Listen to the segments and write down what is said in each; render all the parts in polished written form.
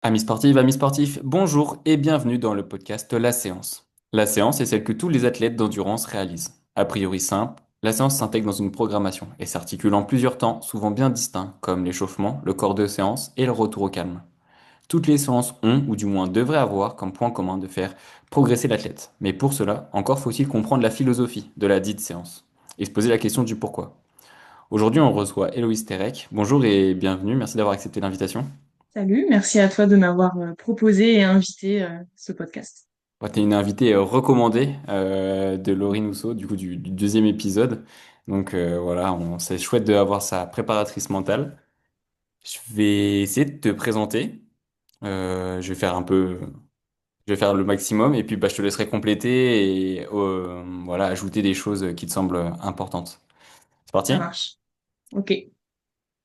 Amis sportifs, bonjour et bienvenue dans le podcast La Séance. La séance est celle que tous les athlètes d'endurance réalisent. A priori simple, la séance s'intègre dans une programmation et s'articule en plusieurs temps, souvent bien distincts, comme l'échauffement, le corps de séance et le retour au calme. Toutes les séances ont, ou du moins devraient avoir, comme point commun de faire progresser l'athlète. Mais pour cela, encore faut-il comprendre la philosophie de la dite séance et se poser la question du pourquoi. Aujourd'hui, on reçoit Héloïse Terek. Bonjour et bienvenue, merci d'avoir accepté l'invitation. Salut, merci à toi de m'avoir proposé et invité ce podcast. Tu es une invitée recommandée de Laurie Housseau, du coup du deuxième épisode. Donc voilà, c'est chouette d'avoir sa préparatrice mentale. Je vais essayer de te présenter. Je vais faire le maximum et puis bah, je te laisserai compléter et voilà, ajouter des choses qui te semblent importantes. C'est Ça parti? marche. Ok.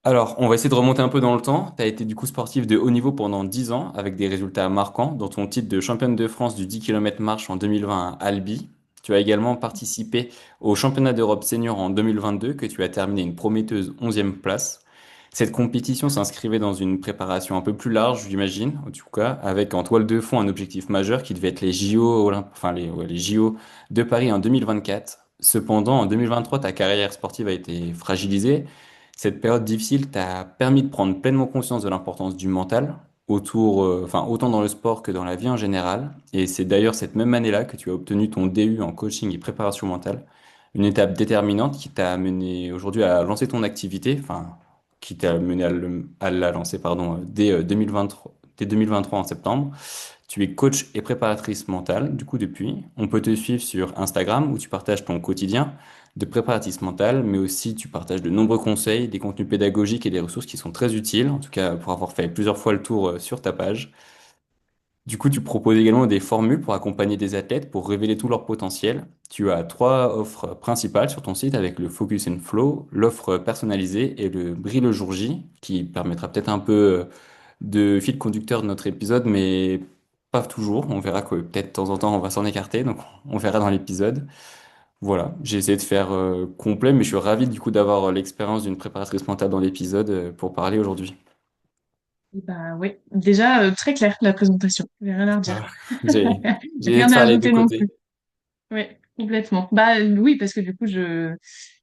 Alors, on va essayer de remonter un peu dans le temps. Tu as été du coup sportif de haut niveau pendant 10 ans avec des résultats marquants, dont ton titre de championne de France du 10 km marche en 2020 à Albi. Tu as également participé au championnat d'Europe senior en 2022 que tu as terminé une prometteuse 11e place. Cette compétition s'inscrivait dans une préparation un peu plus large, j'imagine, en tout cas, avec en toile de fond un objectif majeur qui devait être les JO, les JO de Paris en 2024. Cependant, en 2023, ta carrière sportive a été fragilisée. Cette période difficile t'a permis de prendre pleinement conscience de l'importance du mental, autant dans le sport que dans la vie en général. Et c'est d'ailleurs cette même année-là que tu as obtenu ton DU en coaching et préparation mentale, une étape déterminante qui t'a amené aujourd'hui à lancer ton activité, enfin, qui t'a mené à la lancer, pardon, dès 2023, dès 2023 en septembre. Tu es coach et préparatrice mentale, du coup, depuis. On peut te suivre sur Instagram où tu partages ton quotidien de préparatrice mentale, mais aussi tu partages de nombreux conseils, des contenus pédagogiques et des ressources qui sont très utiles, en tout cas pour avoir fait plusieurs fois le tour sur ta page. Du coup, tu proposes également des formules pour accompagner des athlètes pour révéler tout leur potentiel. Tu as trois offres principales sur ton site avec le Focus and Flow, l'offre personnalisée et le Brille le jour J, qui permettra peut-être un peu de fil conducteur de notre épisode, mais pas toujours. On verra que peut-être de temps en temps on va s'en écarter, donc on verra dans l'épisode. Voilà, j'ai essayé de faire complet, mais je suis ravi du coup d'avoir l'expérience d'une préparatrice mentale dans l'épisode pour parler aujourd'hui. Bah oui. Déjà, très clair la présentation. J'ai rien à redire. Voilà. J'ai j'ai essayé de Rien à faire les deux ajouter non plus. côtés. Oui, complètement. Bah oui, parce que du coup, j'ai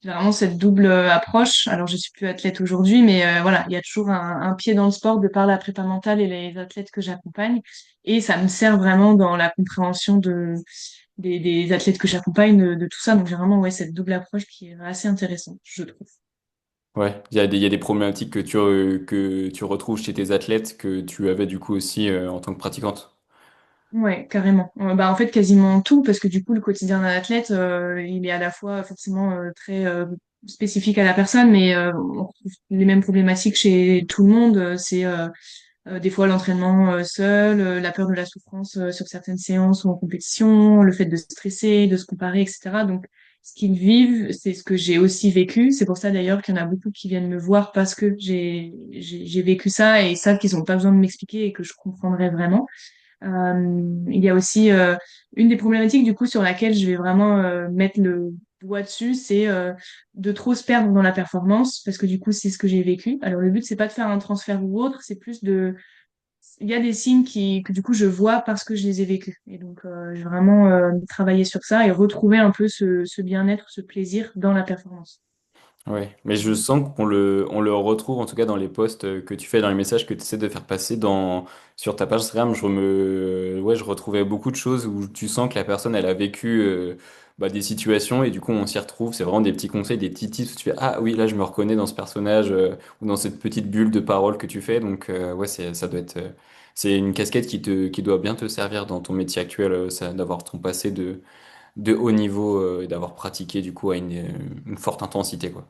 vraiment cette double approche. Alors, je suis plus athlète aujourd'hui, mais voilà, il y a toujours un pied dans le sport de par la prépa mentale et les athlètes que j'accompagne. Et ça me sert vraiment dans la compréhension des athlètes que j'accompagne, de tout ça. Donc, j'ai vraiment ouais, cette double approche qui est assez intéressante, je trouve. Ouais, il y a des problématiques que tu retrouves chez tes athlètes que tu avais du coup aussi en tant que pratiquante. Ouais, carrément. Bah, en fait, quasiment tout, parce que du coup, le quotidien d'un athlète, il est à la fois forcément très spécifique à la personne, mais on retrouve les mêmes problématiques chez tout le monde. C'est des fois l'entraînement seul, la peur de la souffrance sur certaines séances ou en compétition, le fait de stresser, de se comparer, etc. Donc, ce qu'ils vivent, c'est ce que j'ai aussi vécu. C'est pour ça d'ailleurs qu'il y en a beaucoup qui viennent me voir parce que j'ai vécu ça et ils savent qu'ils n'ont pas besoin de m'expliquer et que je comprendrai vraiment. Il y a aussi une des problématiques du coup sur laquelle je vais vraiment mettre le doigt dessus, c'est de trop se perdre dans la performance parce que du coup c'est ce que j'ai vécu. Alors le but c'est pas de faire un transfert ou autre, c'est plus de il y a des signes que du coup je vois parce que je les ai vécus. Et donc je vais vraiment travailler sur ça et retrouver un peu ce bien-être, ce plaisir dans la performance. Ouais, mais je sens on le retrouve en tout cas dans les posts que tu fais, dans les messages que tu essaies de faire passer sur ta page Instagram. Ouais, je retrouvais beaucoup de choses où tu sens que la personne, elle a vécu bah, des situations et du coup, on s'y retrouve. C'est vraiment des petits conseils, des petits tips où tu fais, ah oui, là, je me reconnais dans ce personnage ou dans cette petite bulle de parole que tu fais. Donc, ouais, ça doit être, c'est une casquette qui doit bien te servir dans ton métier actuel, d'avoir ton passé de haut niveau et d'avoir pratiqué du coup à une forte intensité, quoi.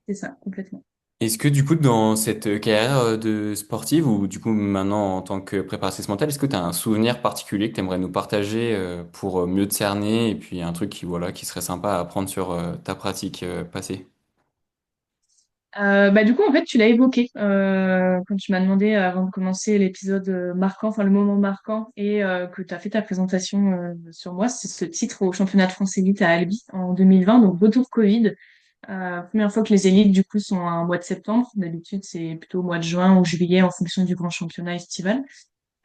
C'est ça, complètement. Est-ce que du coup dans cette carrière de sportive ou du coup maintenant en tant que préparatrice mentale, est-ce que tu as un souvenir particulier que tu aimerais nous partager pour mieux te cerner et puis un truc qui voilà qui serait sympa à apprendre sur ta pratique passée? Bah, du coup, en fait, tu l'as évoqué quand tu m'as demandé avant de commencer l'épisode marquant, enfin le moment marquant, et que tu as fait ta présentation sur moi. C'est ce titre au championnat de France élite à Albi en 2020, donc retour Covid. Première fois que les élites, du coup, sont en mois de septembre. D'habitude, c'est plutôt au mois de juin ou juillet en fonction du grand championnat estival.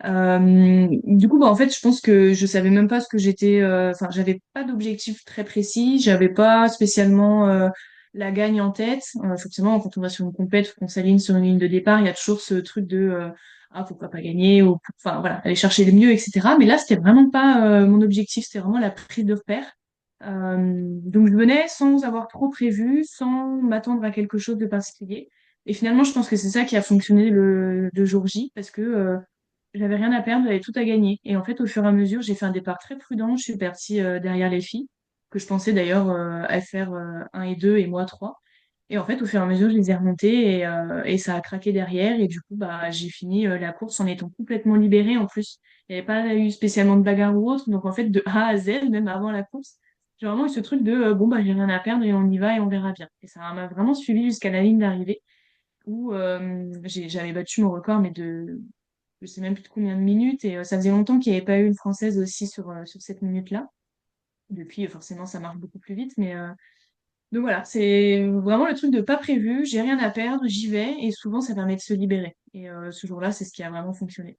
Du coup, bah, en fait, je pense que je savais même pas ce que j'étais. Enfin, j'avais pas d'objectif très précis. J'avais pas spécialement la gagne en tête. Forcément, quand on va sur une compète ou qu'on s'aligne sur une ligne de départ, il y a toujours ce truc de ah pourquoi pas gagner ou enfin voilà aller chercher le mieux, etc. Mais là, c'était vraiment pas mon objectif. C'était vraiment la prise de repère. Donc, je venais sans avoir trop prévu, sans m'attendre à quelque chose de particulier. Et finalement, je pense que c'est ça qui a fonctionné le jour J, parce que j'avais rien à perdre, j'avais tout à gagner. Et en fait, au fur et à mesure, j'ai fait un départ très prudent. Je suis partie derrière les filles, que je pensais d'ailleurs à faire 1 et 2 et moi 3. Et en fait, au fur et à mesure, je les ai remontées et ça a craqué derrière. Et du coup, bah, j'ai fini la course en étant complètement libérée. En plus, il n'y avait pas eu spécialement de bagarre ou autre. Donc en fait, de A à Z, même avant la course, j'ai vraiment eu ce truc de bon, bah, j'ai rien à perdre et on y va et on verra bien. Et ça m'a vraiment suivi jusqu'à la ligne d'arrivée où j'avais battu mon record, mais de je sais même plus de combien de minutes. Et ça faisait longtemps qu'il n'y avait pas eu une Française aussi sur cette minute-là. Depuis, forcément, ça marche beaucoup plus vite. Mais donc voilà, c'est vraiment le truc de pas prévu. J'ai rien à perdre, j'y vais. Et souvent, ça permet de se libérer. Et ce jour-là, c'est ce qui a vraiment fonctionné.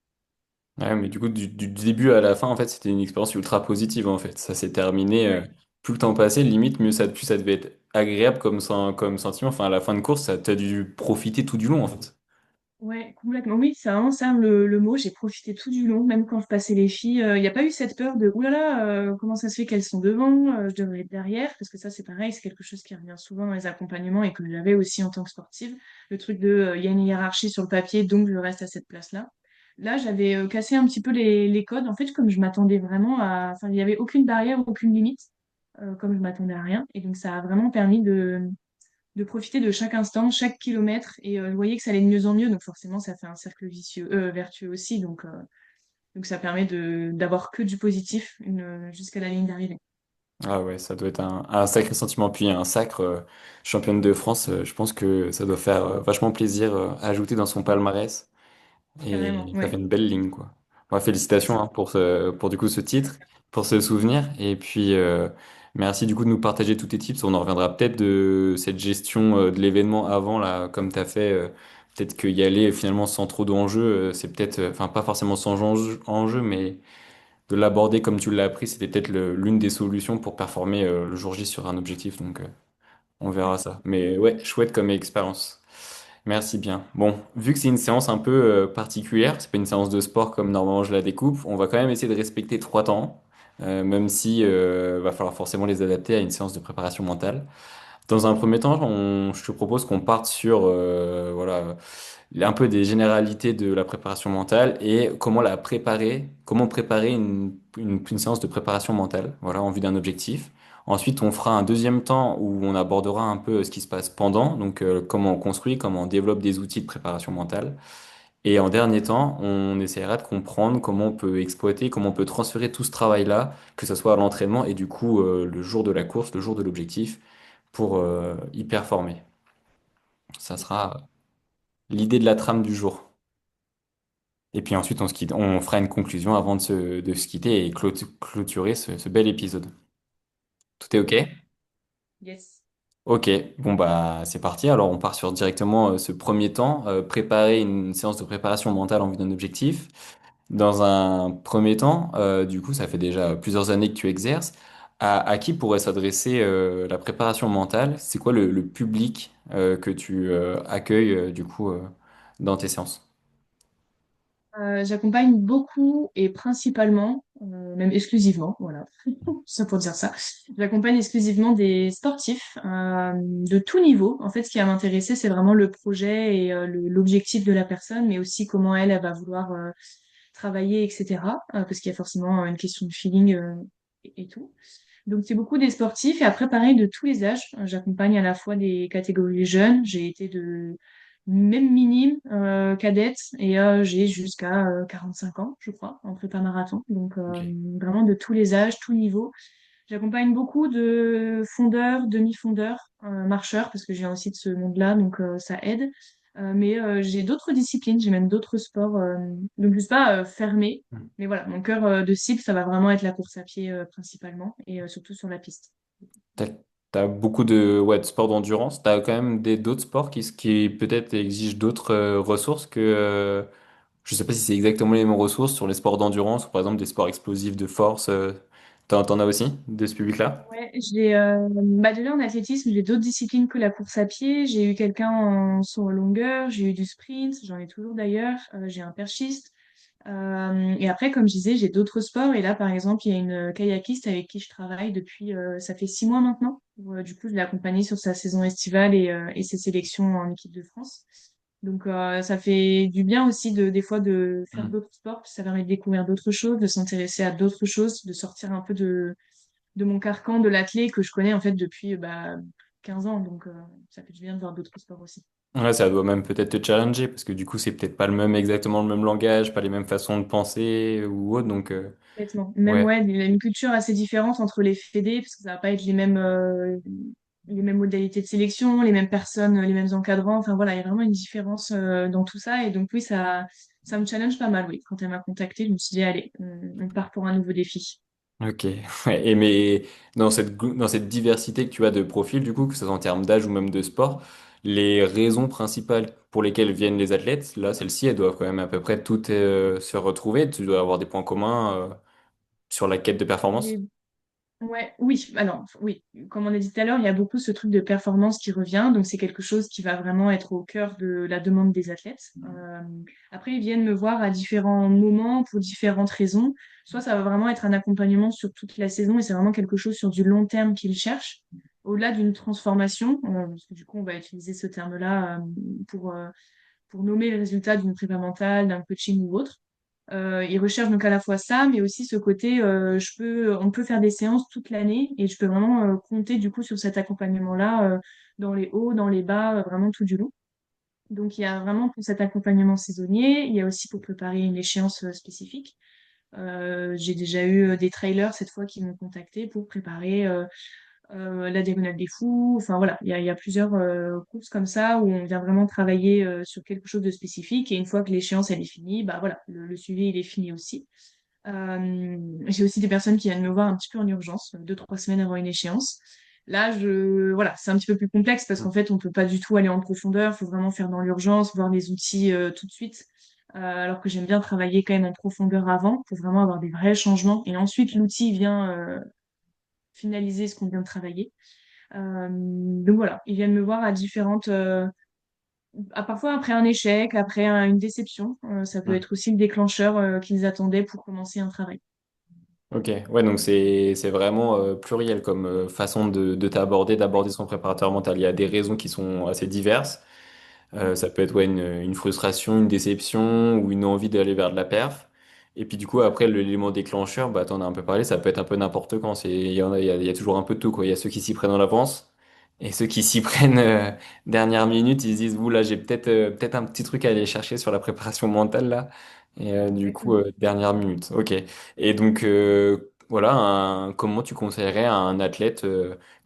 Ouais, mais du coup, du début à la fin, en fait, c'était une expérience ultra positive, en fait. Ça s'est terminé, Ouais. plus le temps passait, limite, mieux ça, plus ça devait être agréable comme sentiment. Enfin, à la fin de course, ça t'as dû profiter tout du long, en fait. Ouais, complètement. Oui, c'est vraiment ça le mot. J'ai profité tout du long, même quand je passais les filles. Il n'y a pas eu cette peur de ouh là là, comment ça se fait qu'elles sont devant, je devrais être derrière, parce que ça, c'est pareil, c'est quelque chose qui revient souvent dans les accompagnements et que j'avais aussi en tant que sportive. Le truc de il y a une hiérarchie sur le papier, donc je reste à cette place-là. Là, j'avais cassé un petit peu les codes. En fait, comme je m'attendais vraiment à. Enfin, il n'y avait aucune barrière, aucune limite, comme je m'attendais à rien. Et donc, ça a vraiment permis de profiter de chaque instant, chaque kilomètre. Et je voyais que ça allait de mieux en mieux. Donc forcément, ça fait un cercle vicieux, vertueux aussi. Donc ça permet d'avoir que du positif jusqu'à la ligne d'arrivée. Ah ouais, ça doit être un sacré sentiment. Puis un sacre championne de France, je pense que ça doit faire vachement plaisir à ajouter dans son palmarès. Carrément, Et ça fait ouais, une belle ligne, quoi. Bon, c'est félicitations ça. hein, pour du coup ce titre, pour ce souvenir. Et puis, merci du coup de nous partager tous tes tips. On en reviendra peut-être de cette gestion de l'événement avant, là, comme tu as fait. Peut-être qu'y aller finalement sans trop d'enjeux, c'est peut-être, enfin pas forcément sans enjeu, mais de l'aborder comme tu l'as appris, c'était peut-être l'une des solutions pour performer le jour J sur un objectif. Donc, on verra Ouais, ça. Mais ouais, chouette comme expérience. Merci bien. Bon, vu que c'est une séance un peu particulière, c'est pas une séance de sport comme normalement je la découpe, on va quand même essayer de respecter 3 temps, même si va falloir forcément les adapter à une séance de préparation mentale. Dans un premier temps, je te propose qu'on parte sur voilà, un peu des généralités de la préparation mentale et comment la préparer, comment préparer une séance de préparation mentale, voilà, en vue d'un objectif. Ensuite, on fera un deuxième temps où on abordera un peu ce qui se passe pendant, donc comment on construit, comment on développe des outils de préparation mentale. Et en dernier temps, on essaiera de comprendre comment on peut exploiter, comment on peut transférer tout ce travail-là, que ce soit à l'entraînement et du coup le jour de la course, le jour de l'objectif, pour y performer. Ça c'est ça. sera l'idée de la trame du jour. Et puis ensuite, on se quitte, on fera une conclusion avant de se quitter et clôturer ce bel épisode. Tout est OK? Yes. Ok, bon bah c'est parti. Alors on part sur directement ce premier temps, préparer une séance de préparation mentale en vue d'un objectif. Dans un premier temps, du coup, ça fait déjà plusieurs années que tu exerces. À qui pourrait s'adresser la préparation mentale? C'est quoi le public que tu accueilles du coup dans tes séances? J'accompagne beaucoup et principalement, même exclusivement, voilà, ça pour dire ça. J'accompagne exclusivement des sportifs de tout niveau. En fait, ce qui va m'intéresser, c'est vraiment le projet et l'objectif de la personne, mais aussi comment elle va vouloir travailler, etc. Parce qu'il y a forcément une question de feeling et tout. Donc, c'est beaucoup des sportifs et après, pareil, de tous les âges. J'accompagne à la fois des catégories jeunes. J'ai été de même minime, cadette, et j'ai jusqu'à 45 ans, je crois, en prépa marathon. Donc, Ok. vraiment de tous les âges, tous niveaux. J'accompagne beaucoup de fondeurs, demi-fondeurs, marcheurs, parce que j'ai aussi de ce monde-là, donc ça aide. Mais j'ai d'autres disciplines, j'ai même d'autres sports, donc je ne suis pas fermée. Mais voilà, mon cœur de cible, ça va vraiment être la course à pied principalement, et surtout sur la piste. Tac. T'as beaucoup de sports d'endurance. T'as quand même d'autres sports qui peut-être exigent d'autres ressources que, je sais pas si c'est exactement les mêmes ressources sur les sports d'endurance ou par exemple des sports explosifs de force. T'en as aussi de ce public-là? Ouais, déjà en athlétisme, j'ai d'autres disciplines que la course à pied. J'ai eu quelqu'un en saut en longueur, j'ai eu du sprint, j'en ai toujours d'ailleurs. J'ai un perchiste. Et après, comme je disais, j'ai d'autres sports. Et là, par exemple, il y a une kayakiste avec qui je travaille depuis, ça fait 6 mois maintenant. Du coup, je l'ai accompagnée sur sa saison estivale et ses sélections en équipe de France. Donc, ça fait du bien aussi des fois de faire Hmm. d'autres sports. Ça permet de découvrir d'autres choses, de s'intéresser à d'autres choses, de sortir un peu de mon carcan de l'athlé que je connais en fait depuis 15 ans. Donc, ça fait du bien de voir d'autres sports aussi. Ouais, ça doit même peut-être te challenger parce que du coup, c'est peut-être pas exactement le même langage, pas les mêmes façons de penser ou autre. Donc, Complètement. Même, ouais. ouais, il y a une culture assez différente entre les fédés, parce que ça va pas être les mêmes modalités de sélection, les mêmes personnes, les mêmes encadrants. Enfin voilà, il y a vraiment une différence dans tout ça. Et donc oui, ça me challenge pas mal, oui. Quand elle m'a contactée, je me suis dit, allez, on part pour un nouveau défi. Ok. Ouais. Et mais dans cette diversité que tu as de profils, du coup, que ce soit en termes d'âge ou même de sport, les raisons principales pour lesquelles viennent les athlètes, là, celles-ci, elles doivent quand même à peu près toutes se retrouver. Tu dois avoir des points communs sur la quête de performance. Ouais, oui, alors oui, comme on a dit tout à l'heure, il y a beaucoup ce truc de performance qui revient, donc c'est quelque chose qui va vraiment être au cœur de la demande des athlètes. Après, ils viennent me voir à différents moments pour différentes raisons. Soit ça va vraiment être un accompagnement sur toute la saison et c'est vraiment quelque chose sur du long terme qu'ils cherchent, au-delà d'une transformation, parce que du coup on va utiliser ce terme-là pour nommer le résultat d'une prépa mentale, d'un coaching ou autre. Ils recherchent donc à la fois ça, mais aussi ce côté, on peut faire des séances toute l'année et je peux vraiment compter du coup sur cet accompagnement-là dans les hauts, dans les bas, vraiment tout du long. Donc il y a vraiment pour cet accompagnement saisonnier, il y a aussi pour préparer une échéance spécifique. J'ai déjà eu des trailers cette fois qui m'ont contacté pour préparer la Diagonale des Fous. Enfin voilà, il y a plusieurs courses comme ça où on vient vraiment travailler sur quelque chose de spécifique. Et une fois que l'échéance elle est finie, bah voilà, le suivi il est fini aussi. J'ai aussi des personnes qui viennent me voir un petit peu en urgence, 2, 3 semaines avant une échéance. Là, voilà, c'est un petit peu plus complexe parce qu'en fait, on peut pas du tout aller en profondeur. Il faut vraiment faire dans l'urgence, voir les outils tout de suite. Alors que j'aime bien travailler quand même en profondeur avant pour vraiment avoir des vrais changements. Et ensuite, l'outil vient finaliser ce qu'on vient de travailler. Donc voilà, ils viennent me voir à parfois après un échec, après une déception. Ça peut Hmm. être aussi le déclencheur qu'ils attendaient pour commencer un travail. Ok, ouais, donc c'est vraiment pluriel comme façon de t'aborder, Ouais, d'aborder son préparateur mental. Il y a des raisons qui sont assez diverses. Ça peut être ouais, une frustration, une déception ou une envie d'aller vers de la perf. Et puis du coup, après, l'élément déclencheur, bah, t'en as un peu parlé, ça peut être un peu n'importe quand. Il y a toujours un peu de tout, quoi. Il y a ceux qui s'y prennent en avance et ceux qui s'y prennent dernière minute, ils se disent, ouh là, j'ai peut-être un petit truc à aller chercher sur la préparation mentale là. Et du coup, exactement. dernière minute. Ok. Et donc, voilà, comment tu conseillerais à un athlète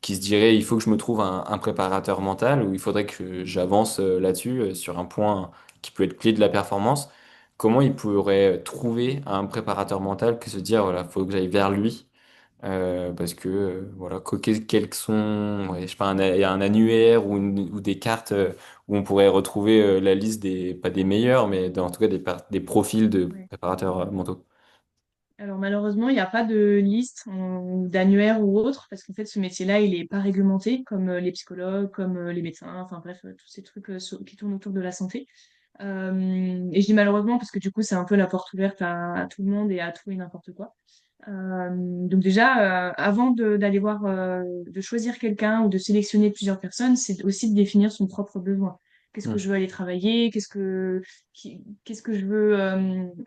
qui se dirait il faut que je me trouve un préparateur mental ou il faudrait que j'avance là-dessus sur un point qui peut être clé de la performance. Comment il pourrait trouver un préparateur mental que se dire voilà, faut que j'aille vers lui parce que voilà, quels sont ouais, je sais pas il y a un annuaire ou des cartes où on pourrait retrouver la liste des pas des meilleurs mais en tout cas des profils de Ouais. préparateurs mentaux. Alors malheureusement, il n'y a pas de liste d'annuaire ou autre, parce qu'en fait, ce métier-là, il n'est pas réglementé, comme les psychologues, comme les médecins, enfin bref, tous ces trucs qui tournent autour de la santé. Et je dis malheureusement parce que du coup, c'est un peu la porte ouverte à tout le monde et à tout et n'importe quoi. Donc déjà, avant d'aller voir, de choisir quelqu'un ou de sélectionner plusieurs personnes, c'est aussi de définir son propre besoin. Qu'est-ce que Hmm. je veux aller travailler? Qu'est-ce que je veux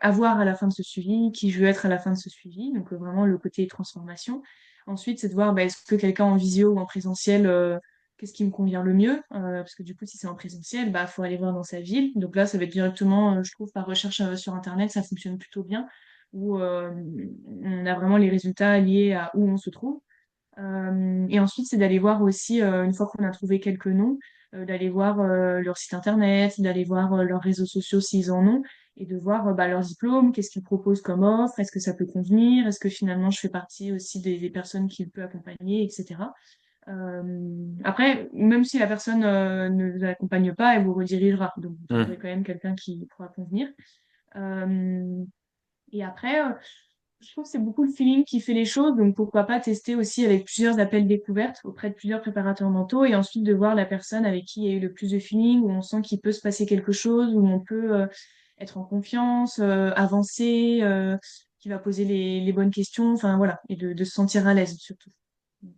avoir à la fin de ce suivi? Qui je veux être à la fin de ce suivi? Donc vraiment le côté transformation. Ensuite, c'est de voir bah, est-ce que quelqu'un en visio ou en présentiel, qu'est-ce qui me convient le mieux? Parce que du coup, si c'est en présentiel, bah faut aller voir dans sa ville. Donc là, ça va être directement, je trouve, par recherche sur Internet, ça fonctionne plutôt bien où on a vraiment les résultats liés à où on se trouve. Et ensuite, c'est d'aller voir aussi, une fois qu'on a trouvé quelques noms, d'aller voir leur site internet, d'aller voir leurs réseaux sociaux s'ils en ont, et de voir bah, leurs diplômes, qu'est-ce qu'ils proposent comme offre, est-ce que ça peut convenir, est-ce que finalement je fais partie aussi des personnes qu'il peut accompagner, etc. Après, même si la personne ne vous accompagne pas, elle vous redirigera. Donc, vous trouverez Hmm. quand même quelqu'un qui pourra convenir. Euh, et après, je trouve que c'est beaucoup le feeling qui fait les choses. Donc, pourquoi pas tester aussi avec plusieurs appels découvertes auprès de plusieurs préparateurs mentaux et ensuite de voir la personne avec qui il y a eu le plus de feeling, où on sent qu'il peut se passer quelque chose, où on peut être en confiance, avancer, qui va poser les bonnes questions. Enfin, voilà. Et de se sentir à l'aise surtout. Donc,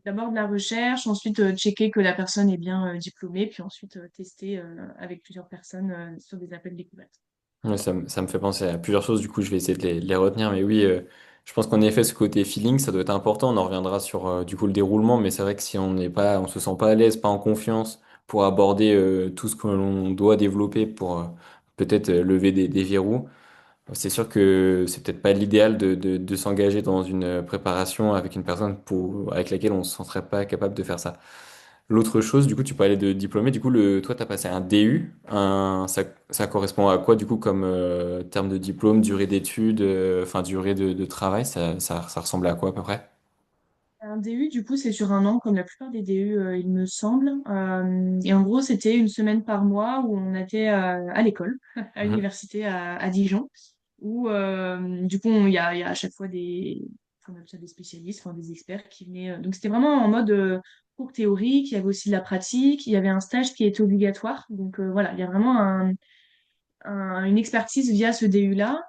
d'abord de la recherche, ensuite checker que la personne est bien diplômée, puis ensuite tester avec plusieurs personnes sur des appels découvertes. Ouais, ça me fait penser à plusieurs choses, du coup je vais essayer de les retenir, mais oui, je pense qu'en effet ce côté feeling, ça doit être important, on en reviendra sur du coup le déroulement, mais c'est vrai que si on se sent pas à l'aise, pas en confiance pour aborder tout ce que l'on doit développer pour peut-être lever des verrous, c'est sûr que c'est peut-être pas l'idéal de s'engager dans une préparation avec une personne avec laquelle on se sentirait pas capable de faire ça. L'autre chose, du coup, tu parlais de diplômé. Du coup, toi, tu as passé un DU. Ça correspond à quoi, du coup, comme terme de diplôme, durée d'études, enfin, durée de travail? Ça ressemble à quoi, à peu près? Un DU, du coup, c'est sur un an, comme la plupart des DU, il me semble. Et en gros, c'était une semaine par mois où on était à l'école, à Mhm. l'université à Dijon, où du coup, il y a à chaque fois enfin, on appelle ça des spécialistes, enfin, des experts qui venaient. Donc, c'était vraiment en mode cours théorique, il y avait aussi de la pratique, il y avait un stage qui était obligatoire. Donc, voilà, il y a vraiment une expertise via ce DU-là.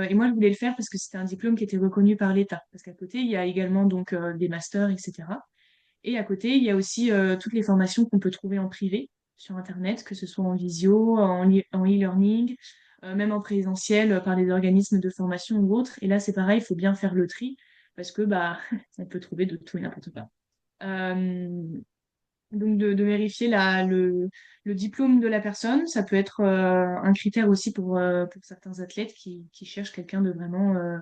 Et moi, je voulais le faire parce que c'était un diplôme qui était reconnu par l'État. Parce qu'à côté, il y a également donc des masters, etc. Et à côté, il y a aussi toutes les formations qu'on peut trouver en privé sur Internet, que ce soit en visio, en e-learning, même en présentiel par les organismes de formation ou autres. Et là, c'est pareil, il faut bien faire le tri parce que bah, on peut trouver de tout et n'importe quoi. Euh, donc de vérifier le diplôme de la personne, ça peut être un critère aussi pour certains athlètes qui cherchent quelqu'un de vraiment, euh,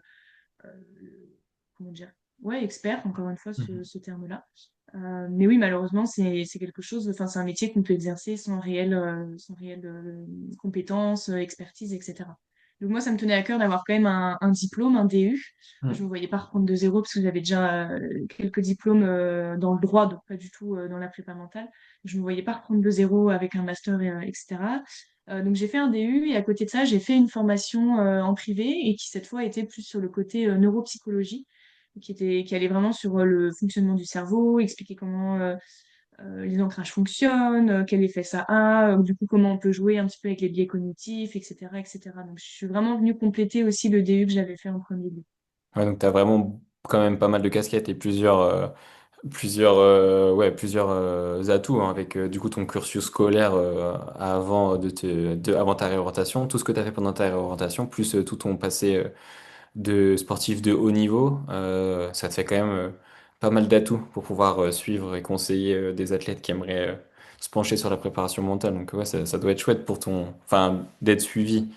comment dire, ouais, expert, encore une fois, Mhm. ce terme-là. Mais oui, malheureusement, c'est quelque chose, enfin, c'est un métier qu'on peut exercer sans réelle compétence, expertise, etc. Donc moi, ça me tenait à cœur d'avoir quand même un diplôme, un DU. Je ne me voyais pas reprendre de zéro parce que j'avais déjà quelques diplômes dans le droit, donc pas du tout dans la prépa mentale. Je ne me voyais pas reprendre de zéro avec un master, etc. Donc j'ai fait un DU et à côté de ça, j'ai fait une formation en privé et qui cette fois était plus sur le côté neuropsychologie qui allait vraiment sur le fonctionnement du cerveau, expliquer comment les ancrages fonctionnent, quel effet ça a, du coup comment on peut jouer un petit peu avec les biais cognitifs, etc., etc. Donc je suis vraiment venue compléter aussi le DU que j'avais fait en premier lieu. Ouais, donc tu as vraiment quand même pas mal de casquettes et plusieurs atouts hein, avec du coup ton cursus scolaire avant ta réorientation, tout ce que tu as fait pendant ta réorientation, plus tout ton passé de sportif de haut niveau, ça te fait quand même pas mal d'atouts pour pouvoir suivre et conseiller des athlètes qui aimeraient se pencher sur la préparation mentale. Donc ouais, ça doit être chouette enfin, d'être suivi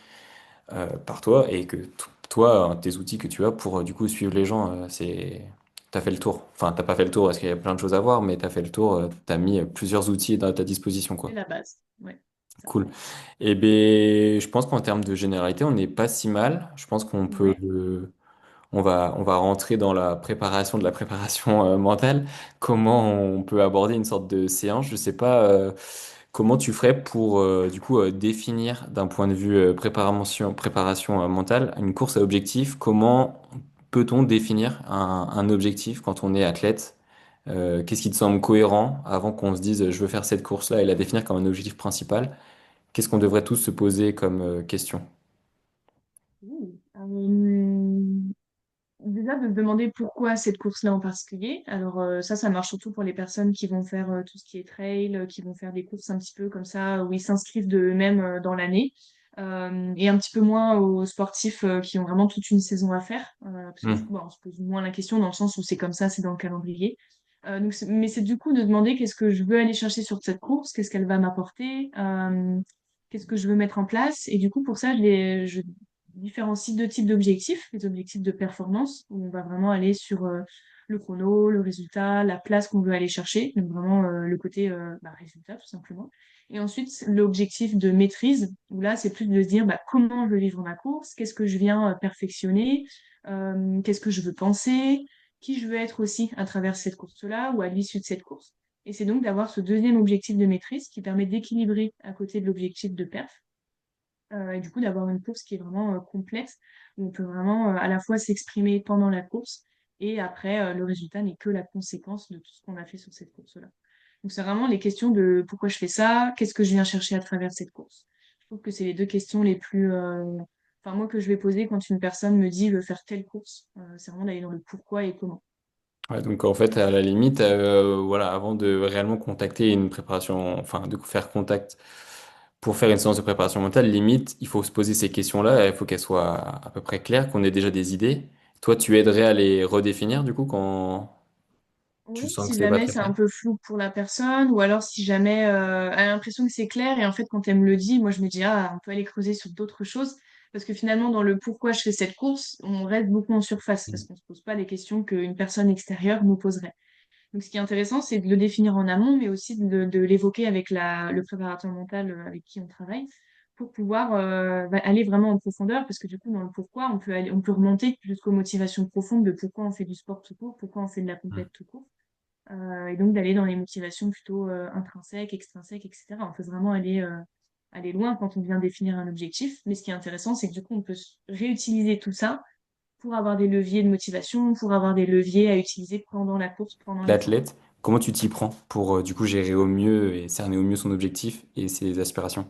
par toi et que toi, tes outils que tu as pour du coup suivre les gens, t'as fait le tour. Enfin, t'as pas fait le tour parce qu'il y a plein de choses à voir, mais t'as fait le tour, t'as mis plusieurs outils dans ta disposition, C'est quoi. la base, ouais. Ça. Cool. Et ben, je pense qu'en termes de généralité, on n'est pas si mal. Je pense qu'on peut, Ouais. on va rentrer dans la préparation de la préparation mentale. Comment on peut aborder une sorte de séance? Je sais pas comment tu ferais pour du coup définir d'un point de vue préparation mentale une course à objectif. Comment peut-on définir un objectif quand on est athlète? Qu'est-ce qui te semble cohérent avant qu'on se dise je veux faire cette course-là et la définir comme un objectif principal? Qu'est-ce qu'on devrait tous se poser comme question? Ouh. Déjà de se demander pourquoi cette course-là en particulier. Alors ça marche surtout pour les personnes qui vont faire tout ce qui est trail, qui vont faire des courses un petit peu comme ça, où ils s'inscrivent de eux-mêmes dans l'année. Et un petit peu moins aux sportifs qui ont vraiment toute une saison à faire. Parce que du coup, Hmm. bah, on se pose moins la question dans le sens où c'est comme ça, c'est dans le calendrier. Mais c'est du coup de demander qu'est-ce que je veux aller chercher sur cette course, qu'est-ce qu'elle va m'apporter, qu'est-ce que je veux mettre en place. Et du coup, pour ça, je différencie deux types d'objectifs. Les objectifs de performance, où on va vraiment aller sur le chrono, le résultat, la place qu'on veut aller chercher, donc vraiment le côté bah, résultat tout simplement. Et ensuite, l'objectif de maîtrise, où là, c'est plus de se dire bah, comment je veux vivre ma course, qu'est-ce que je viens perfectionner, qu'est-ce que je veux penser, qui je veux être aussi à travers cette course-là ou à l'issue de cette course. Et c'est donc d'avoir ce deuxième objectif de maîtrise qui permet d'équilibrer à côté de l'objectif de perf. Et du coup, d'avoir une course qui est vraiment complète, où on peut vraiment à la fois s'exprimer pendant la course et après, le résultat n'est que la conséquence de tout ce qu'on a fait sur cette course-là. Donc, c'est vraiment les questions de pourquoi je fais ça, qu'est-ce que je viens chercher à travers cette course. Je trouve que c'est les deux questions les plus, enfin, moi, que je vais poser quand une personne me dit veut faire telle course. C'est vraiment d'aller dans le pourquoi et comment. Ouais, donc en fait, à la limite, voilà, avant de réellement contacter une préparation, enfin de faire contact pour faire une séance de préparation mentale, limite, il faut se poser ces questions-là, il faut qu'elles soient à peu près claires, qu'on ait déjà des idées. Toi, tu aiderais à les redéfinir du coup quand tu Oui, sens que si c'est pas jamais très c'est un clair? peu flou pour la personne, ou alors si jamais elle a l'impression que c'est clair, et en fait quand elle me le dit, moi je me dis, ah, on peut aller creuser sur d'autres choses, parce que finalement dans le pourquoi je fais cette course, on reste beaucoup en surface, parce qu'on ne se pose pas les questions qu'une personne extérieure nous poserait. Donc ce qui est intéressant, c'est de le définir en amont, mais aussi de l'évoquer avec le préparateur mental avec qui on travaille, pour pouvoir aller vraiment en profondeur, parce que du coup dans le pourquoi, on peut remonter jusqu'aux motivations profondes de pourquoi on fait du sport tout court, pourquoi on fait de la Hmm. compète tout court. Et donc d'aller dans les motivations plutôt intrinsèques, extrinsèques, etc. On peut vraiment aller loin quand on vient définir un objectif. Mais ce qui est intéressant, c'est que du coup, on peut réutiliser tout ça pour avoir des leviers de motivation, pour avoir des leviers à utiliser pendant la course, pendant l'effort. L'athlète, comment tu t'y prends pour du coup gérer au mieux et cerner au mieux son objectif et ses aspirations?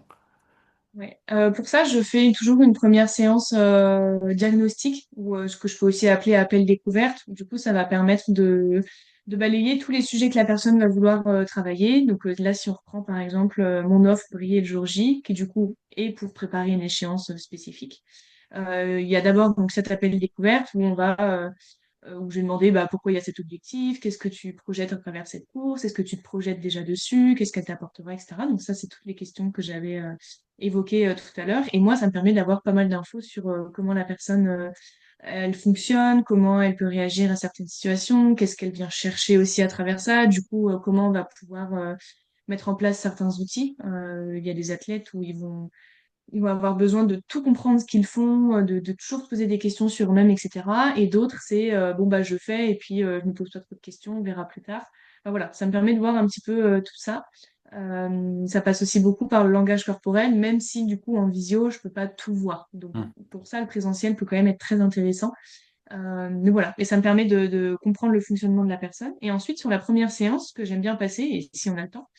Ouais. Pour ça, je fais toujours une première séance diagnostique, ou ce que je peux aussi appeler appel découverte. Du coup, ça va permettre de balayer tous les sujets que la personne va vouloir travailler. Donc là, si on reprend par exemple mon offre briller le jour J, qui du coup est pour préparer une échéance spécifique. Il y a d'abord donc cet appel découverte où on va où je vais demander bah, pourquoi il y a cet objectif, qu'est-ce que tu projettes à travers cette course, est-ce que tu te projettes déjà dessus, qu'est-ce qu'elle t'apportera, etc. Donc ça, c'est toutes les questions que j'avais évoquées tout à l'heure. Et moi, ça me permet d'avoir pas mal d'infos sur comment la personne elle fonctionne, comment elle peut réagir à certaines situations, qu'est-ce qu'elle vient chercher aussi à travers ça. Du coup, comment on va pouvoir mettre en place certains outils. Il y a des athlètes où ils vont avoir besoin de tout comprendre ce qu'ils font, de toujours se poser des questions sur eux-mêmes, etc. Et d'autres, c'est bon, bah, je fais et puis je ne me pose pas trop de questions, on verra plus tard. Enfin, voilà, ça me permet de voir un petit peu tout ça. Ça passe aussi beaucoup par le langage corporel, même si du coup en visio, je peux pas tout voir. Donc Hmm. pour ça, le présentiel peut quand même être très intéressant. Mais voilà, et ça me permet de comprendre le fonctionnement de la personne. Et ensuite, sur la première séance que j'aime bien passer, et si on a le temps,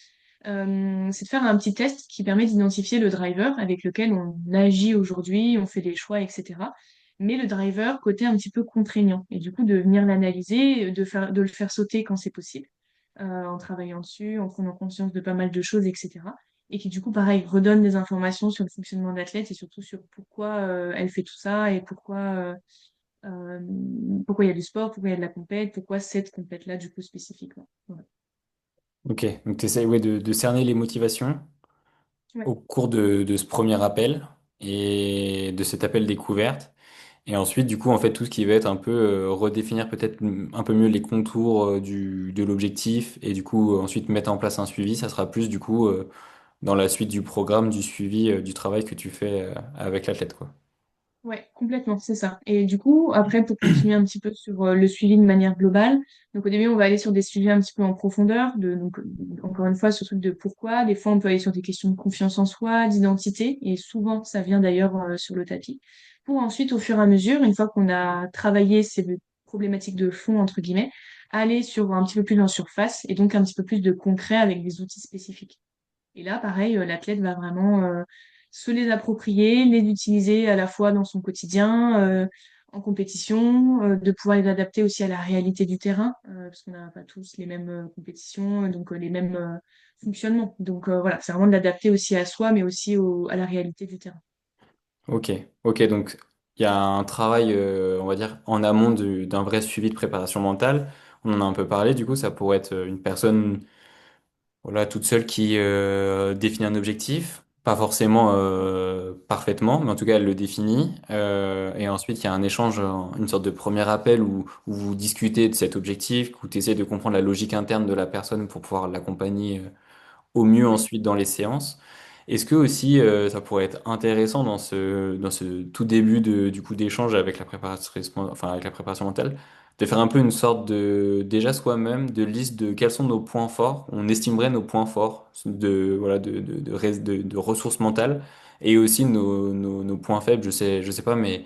c'est de faire un petit test qui permet d'identifier le driver avec lequel on agit aujourd'hui, on fait des choix, etc. Mais le driver côté un petit peu contraignant. Et du coup, de venir l'analyser, de le faire sauter quand c'est possible, en travaillant dessus, en prenant conscience de pas mal de choses, etc. Et qui, du coup, pareil, redonne des informations sur le fonctionnement de l'athlète et surtout sur pourquoi elle fait tout ça et euh, pourquoi il y a du sport, pourquoi il y a de la compète, pourquoi cette compète-là, du coup, spécifiquement. Voilà. Ok, donc tu essaies ouais, de cerner les motivations Ouais. au cours de ce premier appel et de cet appel découverte. Et ensuite, du coup, en fait, tout ce qui va être un peu redéfinir peut-être un peu mieux les contours de l'objectif et du coup, ensuite mettre en place un suivi, ça sera plus du coup dans la suite du programme, du suivi, du travail que tu fais avec l'athlète, quoi. Ouais, complètement, c'est ça. Et du coup, après, pour continuer un petit peu sur le suivi de manière globale, donc au début, on va aller sur des suivis un petit peu en profondeur, donc encore une fois, ce truc de pourquoi. Des fois, on peut aller sur des questions de confiance en soi, d'identité, et souvent, ça vient d'ailleurs sur le tapis. Pour ensuite, au fur et à mesure, une fois qu'on a travaillé ces problématiques de fond, entre guillemets, aller sur un petit peu plus en surface, et donc un petit peu plus de concret avec des outils spécifiques. Et là, pareil, l'athlète va vraiment se les approprier, les utiliser à la fois dans son quotidien, en compétition, de pouvoir les adapter aussi à la réalité du terrain, parce qu'on n'a pas tous les mêmes compétitions, donc les mêmes fonctionnements. Donc voilà, c'est vraiment de l'adapter aussi à soi, mais aussi à la réalité du terrain. Ok, ok, donc il y a un travail, on va dire, en amont d'un vrai suivi de préparation mentale. On en a un peu parlé, du coup, ça pourrait être une personne, voilà, toute seule qui définit un objectif, pas forcément parfaitement, mais en tout cas, elle le définit. Et ensuite, il y a un échange, une sorte de premier appel où vous discutez de cet objectif, où tu essaies de comprendre la logique interne de la personne pour pouvoir l'accompagner au mieux Ouais. ensuite dans les séances. Est-ce que aussi ça pourrait être intéressant dans ce tout début du coup d'échange avec la préparation, enfin avec la préparation mentale, de faire un peu une sorte de déjà soi-même de liste de quels sont nos points forts, on estimerait nos points forts de voilà de ressources mentales et aussi nos points faibles. Je sais pas, mais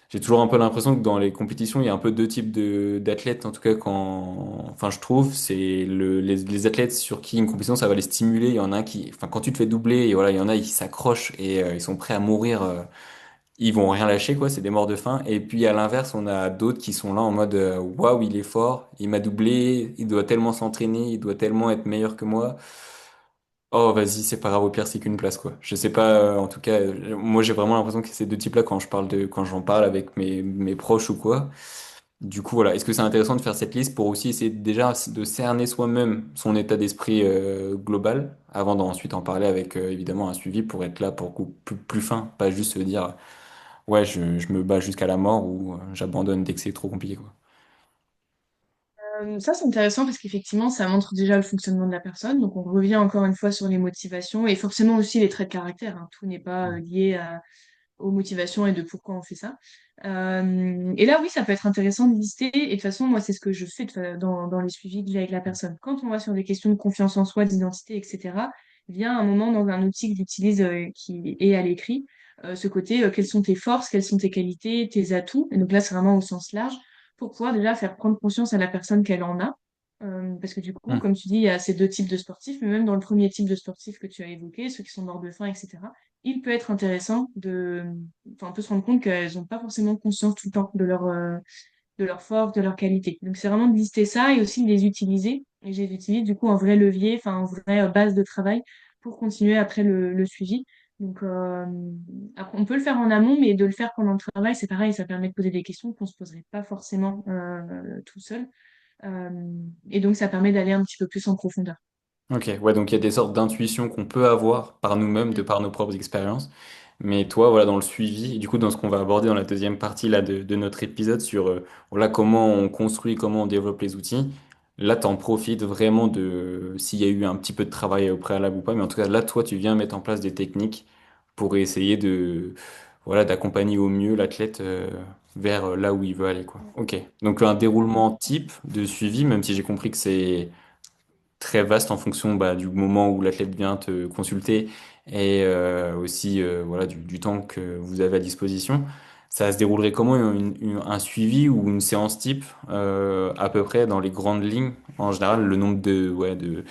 j'ai toujours un peu l'impression que dans les compétitions, il y a un peu deux types d'athlètes, en tout cas enfin je trouve, c'est les athlètes sur qui une compétition ça va les stimuler. Il y en a un enfin quand tu te fais doubler, et voilà, il y en a qui s'accrochent et ils sont prêts à mourir, ils vont rien lâcher quoi, c'est des morts de faim. Et puis à l'inverse, on a d'autres qui sont là en mode waouh, il est fort, il m'a doublé, il doit tellement s'entraîner, il doit tellement être meilleur que moi. Oh, vas-y, c'est pas grave, au pire, c'est qu'une place, quoi. Je sais pas, en tout cas, moi, j'ai vraiment l'impression que ces deux types-là, quand j'en parle avec mes proches ou quoi. Du coup, voilà. Est-ce que c'est intéressant de faire cette liste pour aussi essayer déjà de cerner soi-même son état d'esprit, global, avant d'ensuite en parler avec, évidemment, un suivi pour être là pour coup plus fin, pas juste se dire, ouais, je me bats jusqu'à la mort ou j'abandonne dès que c'est trop compliqué, quoi. Ça, c'est intéressant parce qu'effectivement, ça montre déjà le fonctionnement de la personne. Donc, on revient encore une fois sur les motivations et forcément aussi les traits de caractère, hein. Tout n'est pas lié aux motivations et de pourquoi on fait ça. Et là, oui, ça peut être intéressant de lister. Et de toute façon, moi, c'est ce que je fais dans les suivis que j'ai avec la personne. Quand on va sur des questions de confiance en soi, d'identité, etc., vient un moment dans un outil que j'utilise qui est à l'écrit, ce côté, quelles sont tes forces, quelles sont tes qualités, tes atouts. Et donc là, c'est vraiment au sens large pour pouvoir déjà faire prendre conscience à la personne qu'elle en a. Parce que du coup, Hmm. comme tu dis, il y a ces deux types de sportifs, mais même dans le premier type de sportif que tu as évoqué, ceux qui sont morts de faim, etc., il peut être intéressant enfin, on peut se rendre compte qu'elles n'ont pas forcément conscience tout le temps de leur force, de leur qualité. Donc, c'est vraiment de lister ça et aussi de les utiliser. Et je les utilise du coup en vrai levier, enfin en vraie base de travail pour continuer après le suivi. Donc, après, on peut le faire en amont, mais de le faire pendant le travail, c'est pareil, ça permet de poser des questions qu'on ne se poserait pas forcément tout seul. Euh, et donc, ça permet d'aller un petit peu plus en profondeur. Ok, ouais, donc il y a des sortes d'intuitions qu'on peut avoir par nous-mêmes, de Mm. par nos propres expériences. Mais toi, voilà, dans le suivi, et du coup, dans ce qu'on va aborder dans la deuxième partie là, de notre épisode sur voilà, comment on construit, comment on développe les outils, là, tu en profites vraiment de s'il y a eu un petit peu de travail au préalable ou pas. Mais en tout cas, là, toi, tu viens mettre en place des techniques pour essayer voilà, d'accompagner au mieux l'athlète vers là où il veut aller, quoi. Ok, donc un déroulement type de suivi, même si j'ai compris que c'est très vaste en fonction bah, du moment où l'athlète vient te consulter et aussi voilà, du temps que vous avez à disposition. Ça se déroulerait comment un suivi ou une séance type à peu près dans les grandes lignes? En général, le nombre de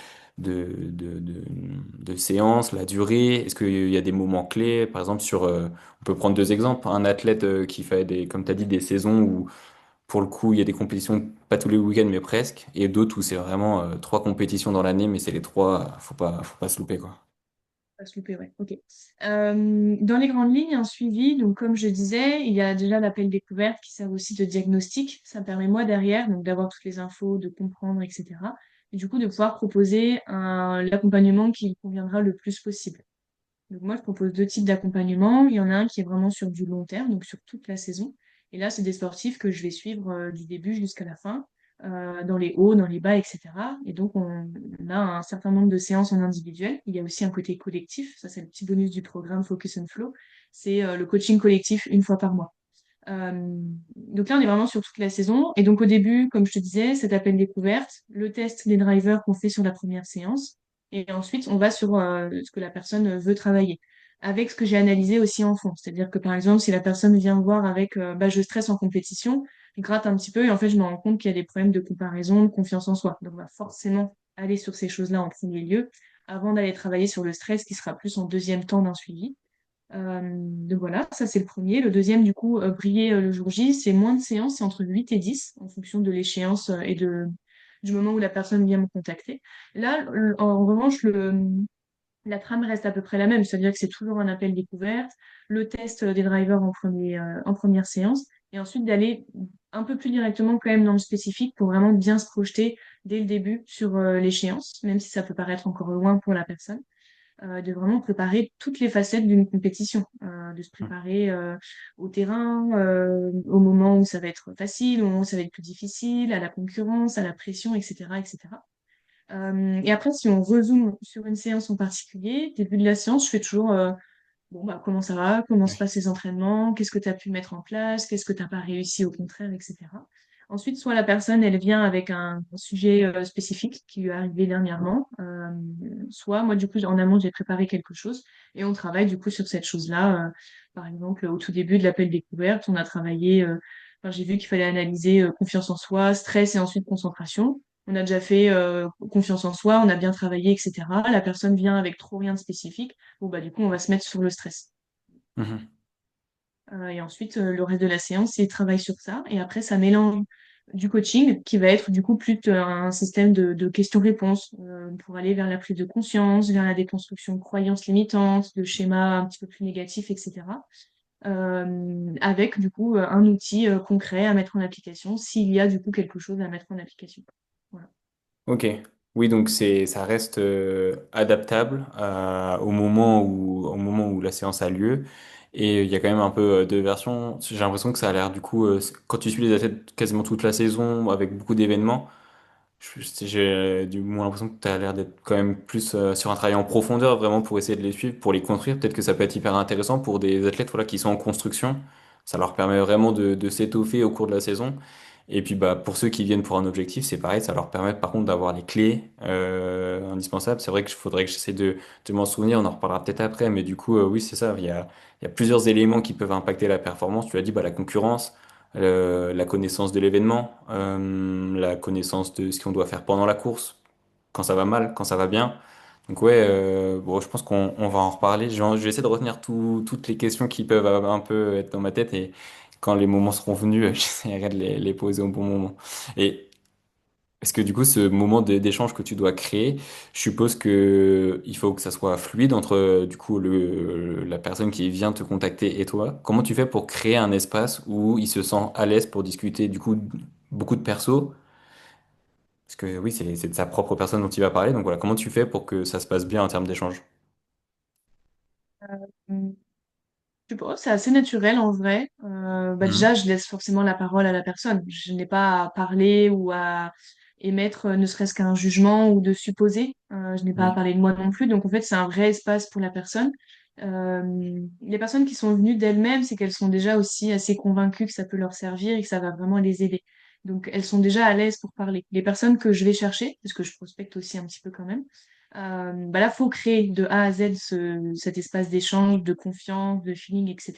séances, la durée, est-ce qu'il y a des moments clés? Par exemple, on peut prendre deux exemples. Un athlète qui fait comme tu as dit, des saisons où pour le coup, il y a des compétitions, pas tous les week-ends, mais presque, et d'autres où c'est vraiment trois compétitions dans l'année, mais c'est les trois, faut pas se louper, quoi. Pas se louper, ouais. Ok. Dans les grandes lignes, un suivi, donc comme je disais, il y a déjà l'appel découverte qui sert aussi de diagnostic. Ça me permet moi derrière donc d'avoir toutes les infos, de comprendre, etc. Et du coup de pouvoir proposer l'accompagnement qui conviendra le plus possible. Donc moi je propose deux types d'accompagnement. Il y en a un qui est vraiment sur du long terme, donc sur toute la saison. Et là c'est des sportifs que je vais suivre du début jusqu'à la fin, dans les hauts, dans les bas, etc. Et donc on a un certain nombre de séances en individuel. Il y a aussi un côté collectif. Ça, c'est le petit bonus du programme Focus and Flow. C'est le coaching collectif une fois par mois. Donc là, on est vraiment sur toute la saison. Et donc au début, comme je te disais, cet appel découverte, le test des drivers qu'on fait sur la première séance. Et ensuite, on va sur ce que la personne veut travailler. Avec ce que j'ai analysé aussi en fond. C'est-à-dire que par exemple, si la personne vient me voir avec bah, je stresse en compétition, je gratte un petit peu et en fait, je me rends compte qu'il y a des problèmes de comparaison, de confiance en soi. Donc, on va forcément aller sur ces choses-là en premier lieu avant d'aller travailler sur le stress qui sera plus en deuxième temps d'un suivi. Donc voilà, ça c'est le premier. Le deuxième, du coup, briller le jour J, c'est moins de séances, c'est entre 8 et 10 en fonction de l'échéance du moment où la personne vient me contacter. Là, en revanche, la trame reste à peu près la même, c'est-à-dire que c'est toujours un appel découverte, le test des drivers en première séance, et ensuite d'aller un peu plus directement quand même dans le spécifique pour vraiment bien se projeter dès le début sur l'échéance, même si ça peut paraître encore loin pour la personne de vraiment préparer toutes les facettes d'une compétition, de se préparer au terrain, au moment où ça va être facile, au moment où ça va être plus difficile, à la concurrence, à la pression, etc., etc. Et après, si on rezoome sur une séance en particulier, début de la séance, je fais toujours bon, bah, comment ça va? Comment se Oui. passent les entraînements? Qu'est-ce que tu as pu mettre en place? Qu'est-ce que tu n'as pas réussi au contraire, etc. Ensuite, soit la personne, elle vient avec un sujet spécifique qui lui est arrivé dernièrement, soit moi, du coup, en amont, j'ai préparé quelque chose et on travaille du coup sur cette chose-là. Par exemple, au tout début de l'appel découverte, on a travaillé, enfin, j'ai vu qu'il fallait analyser confiance en soi, stress et ensuite concentration. On a déjà fait confiance en soi, on a bien travaillé, etc. La personne vient avec trop rien de spécifique. Bon, bah, du coup, on va se mettre sur le stress. Mhm. Et ensuite, le reste de la séance, c'est travail sur ça. Et après, ça mélange du coaching qui va être du coup plus un système de questions-réponses pour aller vers la prise de conscience, vers la déconstruction de croyances limitantes, de schémas un petit peu plus négatifs, etc. Avec du coup un outil concret à mettre en application s'il y a du coup quelque chose à mettre en application. Voilà. Ok. Oui, donc ça reste adaptable au moment où la séance a lieu. Et il y a quand même un peu de versions. J'ai l'impression que ça a l'air du coup, quand tu suis les athlètes quasiment toute la saison avec beaucoup d'événements, j'ai du moins l'impression que tu as l'air d'être quand même plus sur un travail en profondeur vraiment pour essayer de les suivre, pour les construire. Peut-être que ça peut être hyper intéressant pour des athlètes voilà, qui sont en construction. Ça leur permet vraiment de s'étoffer au cours de la saison. Et puis bah, pour ceux qui viennent pour un objectif, c'est pareil, ça leur permet par contre d'avoir les clés indispensables. C'est vrai qu'il faudrait que j'essaie de m'en souvenir, on en reparlera peut-être après, mais du coup, oui, c'est ça, il y a plusieurs éléments qui peuvent impacter la performance. Tu as dit, bah, la concurrence, la connaissance de l'événement, la connaissance de ce qu'on doit faire pendant la course, quand ça va mal, quand ça va bien. Donc ouais, bon, je pense qu'on va en reparler. Je vais essayer de retenir toutes les questions qui peuvent un peu être dans ma tête et quand les moments seront venus, j'essaierai de les poser au bon moment. Et est-ce que du coup, ce moment d'échange que tu dois créer, je suppose que il faut que ça soit fluide entre du coup la personne qui vient te contacter et toi. Comment tu fais pour créer un espace où il se sent à l'aise pour discuter du coup beaucoup de perso? Parce que oui, c'est de sa propre personne dont il va parler. Donc voilà, comment tu fais pour que ça se passe bien en termes d'échange? Je sais pas, c'est assez naturel en vrai. Bah déjà, Mhm. je laisse forcément la parole à la personne. Je n'ai pas à parler ou à émettre ne serait-ce qu'un jugement ou de supposer. Je n'ai pas à Oui. parler de moi non plus. Donc en fait, c'est un vrai espace pour la personne. Les personnes qui sont venues d'elles-mêmes, c'est qu'elles sont déjà aussi assez convaincues que ça peut leur servir et que ça va vraiment les aider. Donc elles sont déjà à l'aise pour parler. Les personnes que je vais chercher, parce que je prospecte aussi un petit peu quand même, bah là, faut créer de A à Z cet espace d'échange, de confiance, de feeling, etc.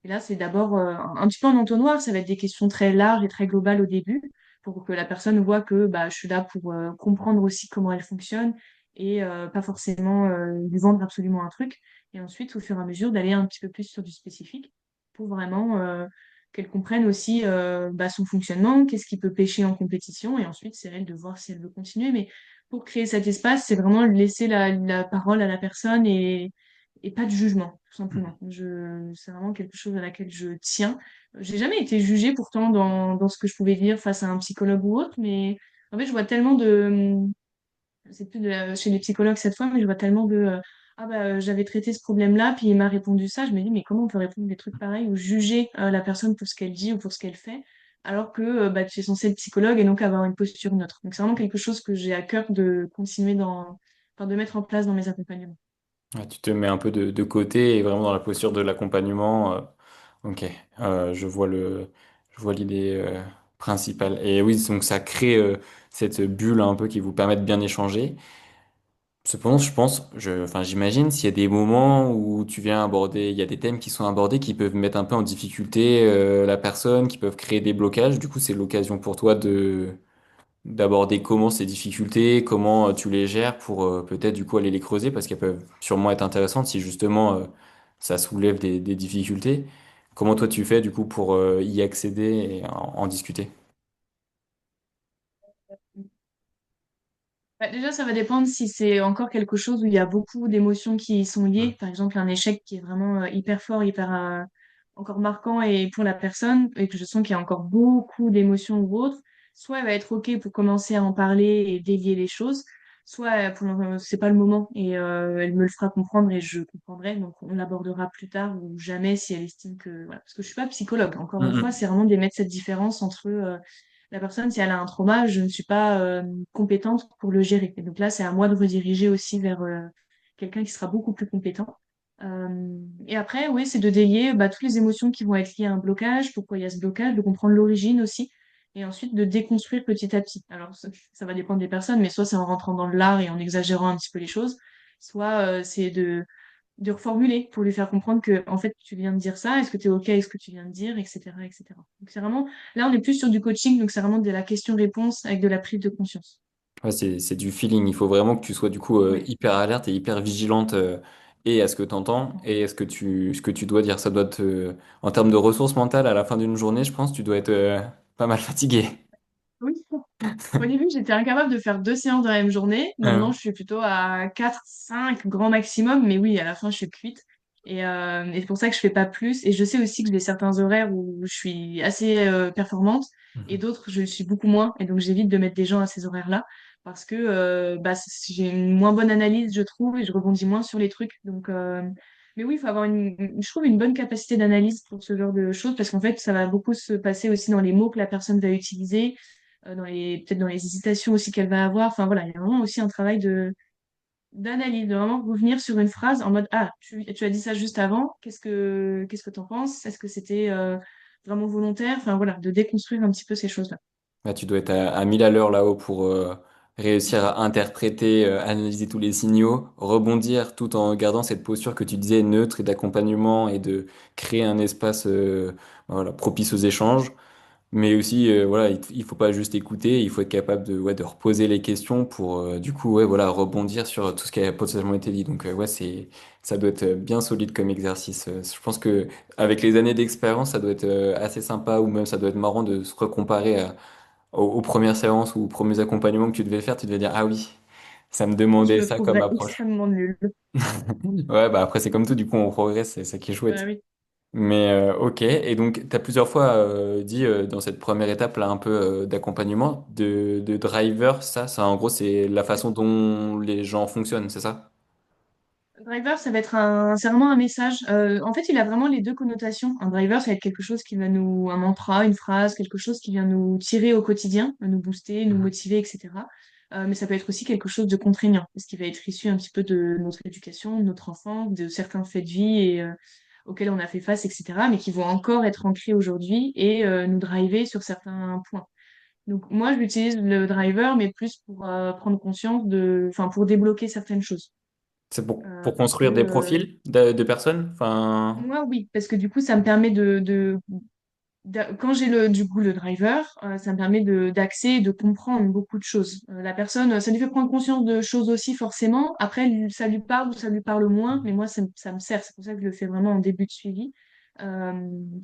Et là, c'est d'abord un petit peu en entonnoir, ça va être des questions très larges et très globales au début, pour que la personne voit que bah, je suis là pour comprendre aussi comment elle fonctionne et pas forcément lui vendre absolument un truc. Et ensuite, au fur et à mesure, d'aller un petit peu plus sur du spécifique pour vraiment qu'elle comprenne aussi bah, son fonctionnement, qu'est-ce qui peut pêcher en compétition, et ensuite, c'est elle de voir si elle veut continuer. Mais pour créer cet espace, c'est vraiment laisser la parole à la personne et pas de jugement, tout simplement. C'est vraiment quelque chose à laquelle je tiens. J'ai jamais été jugée pourtant dans ce que je pouvais dire face à un psychologue ou autre, mais en fait, je vois tellement c'est plus chez les psychologues cette fois, mais je vois tellement ah bah, j'avais traité ce problème-là, puis il m'a répondu ça. Je me dis, mais comment on peut répondre des trucs pareils ou juger la personne pour ce qu'elle dit ou pour ce qu'elle fait, alors que bah, tu es censé être psychologue et donc avoir une posture neutre. Donc c'est vraiment quelque chose que j'ai à cœur de continuer enfin, de mettre en place dans mes accompagnements. Ouais, tu te mets un peu de côté et vraiment dans la posture de l'accompagnement. Ok, je vois je vois l'idée principale. Et oui, donc ça crée cette bulle un peu qui vous permet de bien échanger. Cependant, je pense, enfin, j'imagine s'il y a des moments où tu viens aborder, il y a des thèmes qui sont abordés qui peuvent mettre un peu en difficulté la personne, qui peuvent créer des blocages. Du coup, c'est l'occasion pour toi de d'aborder comment ces difficultés, comment tu les gères pour peut-être du coup aller les creuser parce qu'elles peuvent sûrement être intéressantes si justement ça soulève des difficultés. Comment toi tu fais du coup pour y accéder et en discuter? Bah, déjà, ça va dépendre si c'est encore quelque chose où il y a beaucoup d'émotions qui y sont liées. Par exemple, un échec qui est vraiment hyper fort, hyper encore marquant et pour la personne, et que je sens qu'il y a encore beaucoup d'émotions ou autres. Soit elle va être OK pour commencer à en parler et délier les choses, soit c'est pas le moment et elle me le fera comprendre et je comprendrai. Donc on l'abordera plus tard ou jamais si elle estime que. Voilà. Parce que je suis pas psychologue. Encore une fois, Mhm. c'est vraiment d'émettre cette différence entre la personne, si elle a un trauma, je ne suis pas compétente pour le gérer. Et donc là, c'est à moi de rediriger aussi vers quelqu'un qui sera beaucoup plus compétent. Et après, oui, c'est de délier toutes les émotions qui vont être liées à un blocage, pourquoi il y a ce blocage, de comprendre l'origine aussi, et ensuite de déconstruire petit à petit. Alors, ça va dépendre des personnes, mais soit c'est en rentrant dans l'art et en exagérant un petit peu les choses, soit c'est de reformuler pour lui faire comprendre que, en fait, tu viens de dire ça, est-ce que tu es OK avec ce que tu viens de dire, etc., etc. Donc, c'est vraiment, là, on est plus sur du coaching, donc c'est vraiment de la question-réponse avec de la prise de conscience. Ouais, c'est du feeling. Il faut vraiment que tu sois du coup Ouais. hyper alerte et hyper vigilante et à ce que tu entends et à ce que tu dois dire. Ça doit te, en termes de ressources mentales, à la fin d'une journée, je pense, tu dois être pas mal fatigué. Oui. Au début, j'étais incapable de faire 2 séances dans la même journée. Maintenant, Hein. je suis plutôt à 4, 5 grand maximum. Mais oui, à la fin, je suis cuite. Et c'est pour ça que je fais pas plus. Et je sais aussi que j'ai certains horaires où je suis assez performante et Mhm. d'autres, je le suis beaucoup moins. Et donc, j'évite de mettre des gens à ces horaires-là parce que j'ai une moins bonne analyse, je trouve, et je rebondis moins sur les trucs. Donc, mais oui, il faut avoir je trouve, une bonne capacité d'analyse pour ce genre de choses parce qu'en fait, ça va beaucoup se passer aussi dans les mots que la personne va utiliser peut-être dans les hésitations aussi qu'elle va avoir. Enfin voilà, il y a vraiment aussi un travail de d'analyse, de vraiment revenir sur une phrase en mode ah, tu as dit ça juste avant, qu'est-ce que t'en penses? Est-ce que c'était vraiment volontaire? Enfin voilà, de déconstruire un petit peu ces choses-là. Bah, tu dois être à 1000 à l'heure là-haut pour réussir à interpréter, analyser tous les signaux, rebondir tout en gardant cette posture que tu disais neutre et d'accompagnement et de créer un espace voilà, propice aux échanges. Mais aussi, voilà, il faut pas juste écouter, il faut être capable de, ouais, de reposer les questions pour, du coup, ouais, voilà, rebondir sur tout ce qui a potentiellement été dit. Donc, ouais, ça doit être bien solide comme exercice. Je pense que avec les années d'expérience, ça doit être assez sympa ou même ça doit être marrant de se recomparer aux premières séances ou aux premiers accompagnements que tu devais faire. Tu devais dire, ah oui, ça me Je demandait me ça comme trouverais approche. extrêmement nulle. Ouais, bah après, c'est comme tout, du coup, on progresse, c'est ça qui est Bah chouette. oui. Mais ok, et donc tu as plusieurs fois dit dans cette première étape là un peu d'accompagnement de driver, ça en gros c'est la façon dont les gens fonctionnent, c'est ça? Driver, ça va être c'est vraiment un message. En fait, il a vraiment les deux connotations. Un driver, ça va être quelque chose qui va un mantra, une phrase, quelque chose qui vient nous tirer au quotidien, nous booster, nous Mhm. motiver, etc. Mais ça peut être aussi quelque chose de contraignant, parce qu'il va être issu un petit peu de notre éducation, de notre enfance, de certains faits de vie auxquels on a fait face, etc. Mais qui vont encore être ancrés aujourd'hui et nous driver sur certains points. Donc moi, j'utilise le driver, mais plus pour prendre conscience enfin, pour débloquer certaines choses. C'est pour Parce que construire des profils de personnes? Enfin. moi, oui, parce que du coup, ça me permet quand j'ai du coup le driver, ça me permet d'axer et de comprendre beaucoup de choses. La personne, ça lui fait prendre conscience de choses aussi forcément. Après, ça lui parle ou ça lui parle moins, mais moi, ça me sert. C'est pour ça que je le fais vraiment en début de suivi. Tu